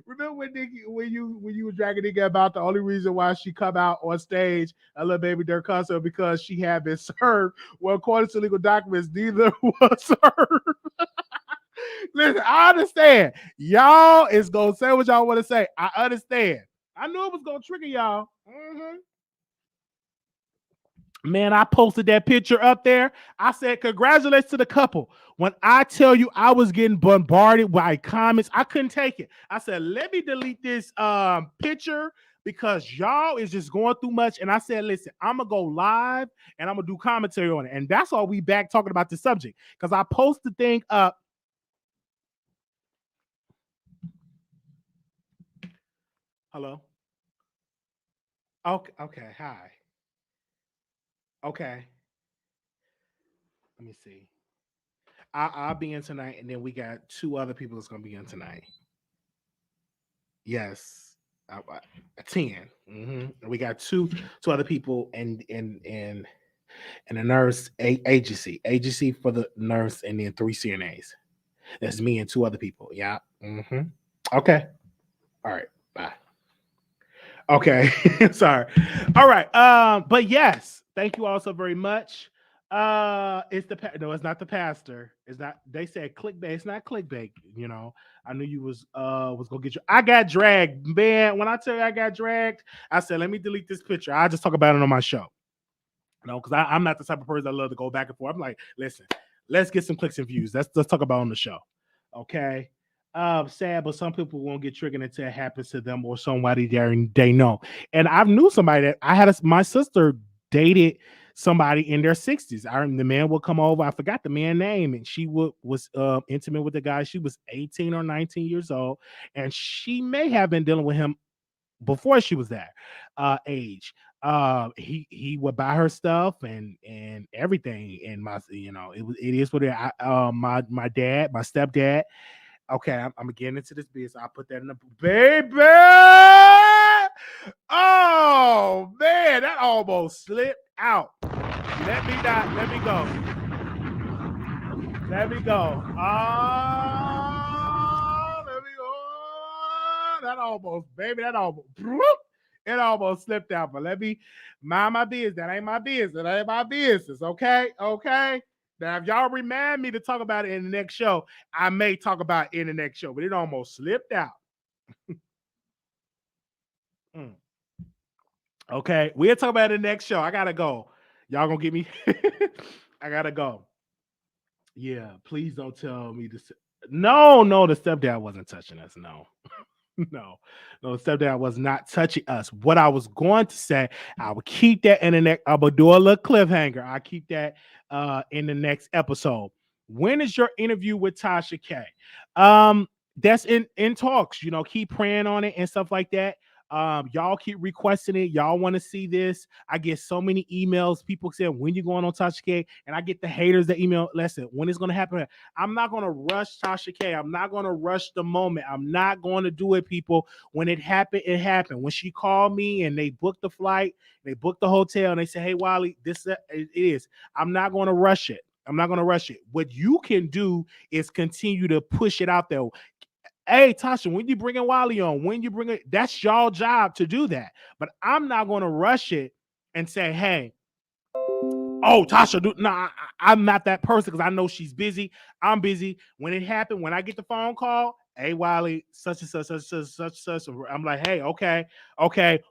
Remember when you were dragging Nicki about the only reason why she come out on stage, a little baby Dirk Hustle, because she had been served. Well, according to legal documents, neither was served. Listen, I understand. Y'all is gonna say what y'all want to say. I understand. I knew it was gonna trigger y'all. Man, I posted that picture up there. I said, congratulations to the couple. When I tell you I was getting bombarded by comments, I couldn't take it. I said, let me delete this picture because y'all is just going through much. And I said, listen, I'm gonna go live and I'm gonna do commentary on it. And that's all we back talking about the subject. Because I post the thing up. Hello. Okay. Hi. Okay. Let me see. I'll be in tonight, and then we got 2 other people that's gonna be in tonight. Yes, 10. We got two other people, and a nurse agency for the nurse, and then 3 CNAs. That's me and 2 other people. Yeah. Okay. All right. Bye. Okay. Sorry. All right. But yes, thank you all so very much. It's not the pastor. It's not. They said clickbait. It's not clickbait. I knew you was gonna get you. I got dragged, man. When I tell you I got dragged, I said let me delete this picture. I'll just talk about it on my show. Because I'm not the type of person that love to go back and forth. I'm like, listen, let's get some clicks and views. Let's talk about it on the show. Okay. Sad, but some people won't get triggered until it happens to them or somebody they know. And I knew somebody that my sister dated somebody in their 60s. The man would come over. I forgot the man's name, and she was intimate with the guy. She was 18 or 19 years old, and she may have been dealing with him before she was that age. He would buy her stuff and everything. And it is what my dad, my stepdad. Okay, I'm getting into this business. I put that in the baby. Oh man, that almost slipped out. Let me not. Let me go. Let me go. Let me go. That almost, baby. That almost. It almost slipped out. But let me mind my business. That ain't my business. That ain't my business. Okay. Okay. Now, if y'all remind me to talk about it in the next show, I may talk about it in the next show, but it almost slipped out. Okay, we'll talk about it in the next show. I gotta go. Y'all gonna get me? I gotta go. Yeah, please don't tell me to. No, the stepdad wasn't touching us. No. No, stepdad was not touching us. What I was going to say, I will keep that in the next. I will do a little cliffhanger. I'll keep that in the next episode. When is your interview with Tasha K? That's in talks. Keep praying on it and stuff like that. Y'all keep requesting it. Y'all want to see this. I get so many emails. People saying, when you going on Tasha K? And I get the haters that email, listen, when it's going to happen? I'm not going to rush Tasha K. I'm not going to rush the moment. I'm not going to do it, people. When it happened, it happened. When she called me and they booked the flight, they booked the hotel, and they say, hey, Wiley, this it is. I'm not going to rush it. I'm not going to rush it. What you can do is continue to push it out there. Hey, Tasha, when you bringing Wiley on, when you bring it, that's y'all job to do that. But I'm not going to rush it and say, hey, oh, Tasha, I'm not that person because I know she's busy. I'm busy. When it happened, when I get the phone call, hey, Wiley, such and such, such and such, such. I'm like, hey, okay,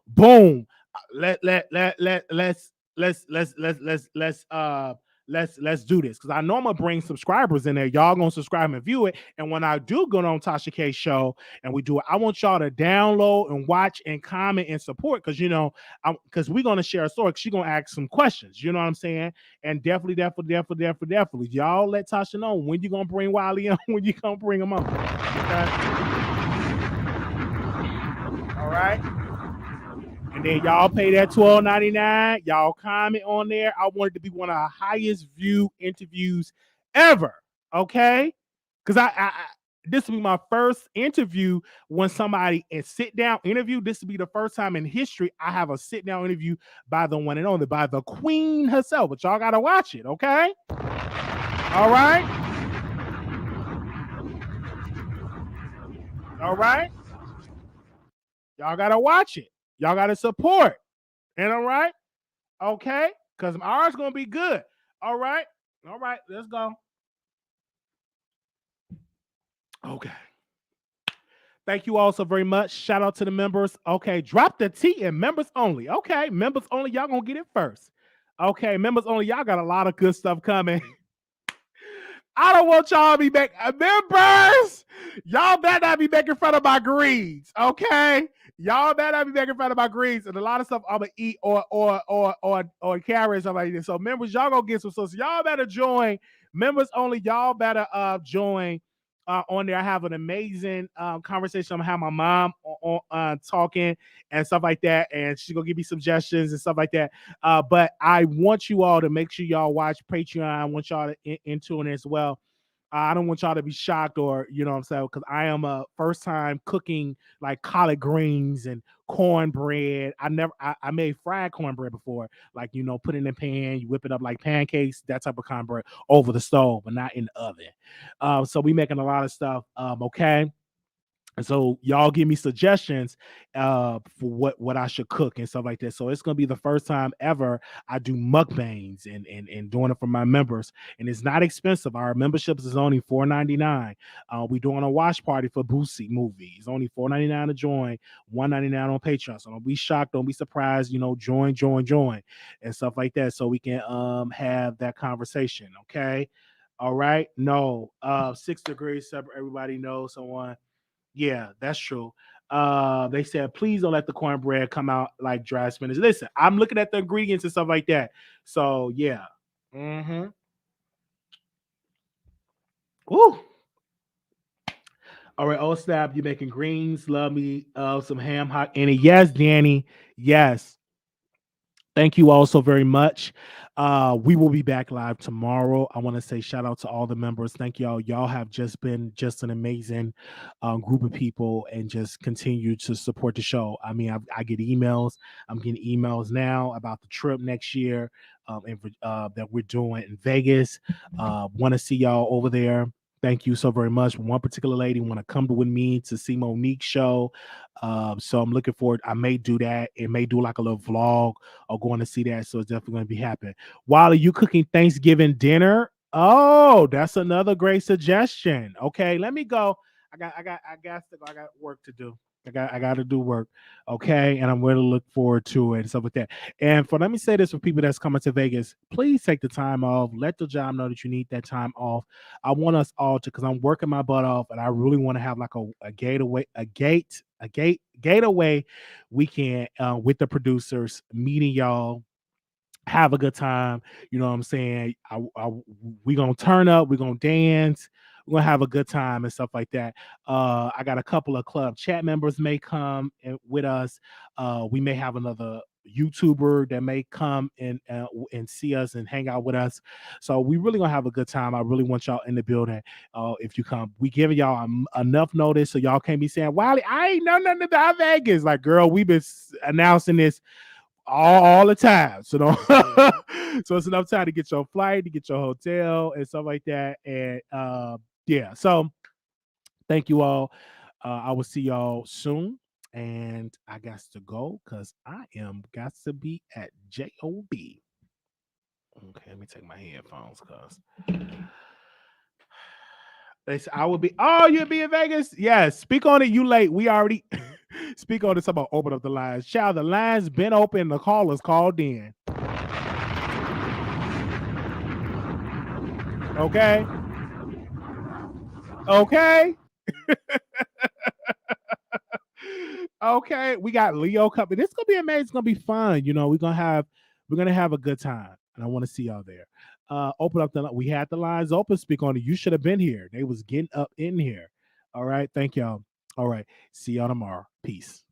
boom. Let's do this because I know I'm gonna bring subscribers in there. Y'all gonna subscribe and view it. And when I do go on Tasha K show and we do it, I want y'all to download and watch and comment and support because because we're gonna share a story. She's gonna ask some questions. You know what I'm saying? And definitely, y'all let Tasha know when you gonna bring Wiley on, when you gonna bring him on. Okay? All right. And then y'all pay that $12.99. Y'all comment on there. I want it to be one of the highest view interviews ever. Okay? Because I this will be my first interview when somebody sit down interview. This will be the first time in history I have a sit down interview by the one and only, by the queen herself. But y'all gotta watch it, okay? All right. All right. Y'all gotta watch it. Y'all got to support. And all right? Okay? Because ours going to be good. All right? All right. Let's go. Okay. Thank you all so very much. Shout out to the members. Okay. Drop the T in members only. Okay. Members only. Y'all going to get it first. Okay. Members only. Y'all got a lot of good stuff coming. I don't want y'all to be back. Members, y'all better not be making fun of my greens, okay? Y'all better not be making fun of my greens and a lot of stuff I'm gonna eat or carry and stuff like this. So members, y'all gonna get some. So y'all better join. Members only. Y'all better join on there. I have an amazing conversation. I'm gonna have my mom on talking and stuff like that, and she's gonna give me suggestions and stuff like that. But I want you all to make sure y'all watch Patreon. I want y'all to into it as well. I don't want y'all to be shocked or, you know what I'm saying, because I am a first time cooking like collard greens and cornbread. I made fried cornbread before, like, put it in a pan, you whip it up like pancakes, that type of cornbread over the stove, but not in the oven. So we making a lot of stuff. Okay. And so y'all give me suggestions for what I should cook and stuff like that. So it's gonna be the first time ever I do mukbangs and doing it for my members. And it's not expensive. Our memberships is only $4.99. We're doing a watch party for Boosie movie. It's only $4.99 to join, $1.99 on Patreon. So don't be shocked, don't be surprised. Join and stuff like that. So we can have that conversation. Okay. All right. No, 6 degrees separate. Everybody knows someone. Yeah, that's true. They said, please don't let the cornbread come out like dry spinach. Listen, I'm looking at the ingredients and stuff like that. So yeah. Mm-hmm. Woo. All right, oh snap, you making greens. Love me. Some ham hock in it. Yes, Danny. Yes. Thank you all so very much. We will be back live tomorrow. I want to say shout out to all the members. Thank y'all. Y'all have just been just an amazing group of people and just continue to support the show. I mean, I get emails. I'm getting emails now about the trip next year that we're doing in Vegas. Want to see y'all over there. Thank you so very much. One particular lady want to come with me to see Monique's show. So I'm looking forward. I may do that. It may do like a little vlog or going to see that. So it's definitely going to be happening. While you cooking Thanksgiving dinner? Oh, that's another great suggestion. Okay, let me go. I got to go. I got work to do. I got to do work. Okay, and I'm going to look forward to it and stuff like that. And let me say this for people that's coming to Vegas, please take the time off. Let the job know that you need that time off. I want us all to, because I'm working my butt off, and I really want to have like a gateway weekend with the producers, meeting y'all, have a good time. You know what I'm saying? We gonna turn up, we're gonna dance, we're gonna have a good time and stuff like that. I got a couple of club chat members may come with us. We may have another YouTuber that may come and see us and hang out with us. So we really gonna have a good time. I really want y'all in the building. If you come, we giving y'all enough notice so y'all can't be saying, Wiley, I ain't know nothing about Vegas. Like, girl, we've been announcing this all the time. So don't so it's enough time to get your flight, to get your hotel and stuff like that. And yeah, so thank you all. I will see y'all soon. And I got to go because I am got to be at JOB. Okay, let me take my headphones because they said I will be. Oh, you'll be in Vegas? Yes. Speak on it. You late. We already speak on this about open up the lines. Child, the lines been open. The callers called in. Okay. Okay. Okay. We got Leo coming. This is gonna be amazing. It's gonna be fun. You know, we're gonna have a good time. And I want to see y'all there. Open up we had the lines open. Speak on it. You should have been here. They was getting up in here. All right. Thank y'all. All right. See y'all tomorrow. Peace.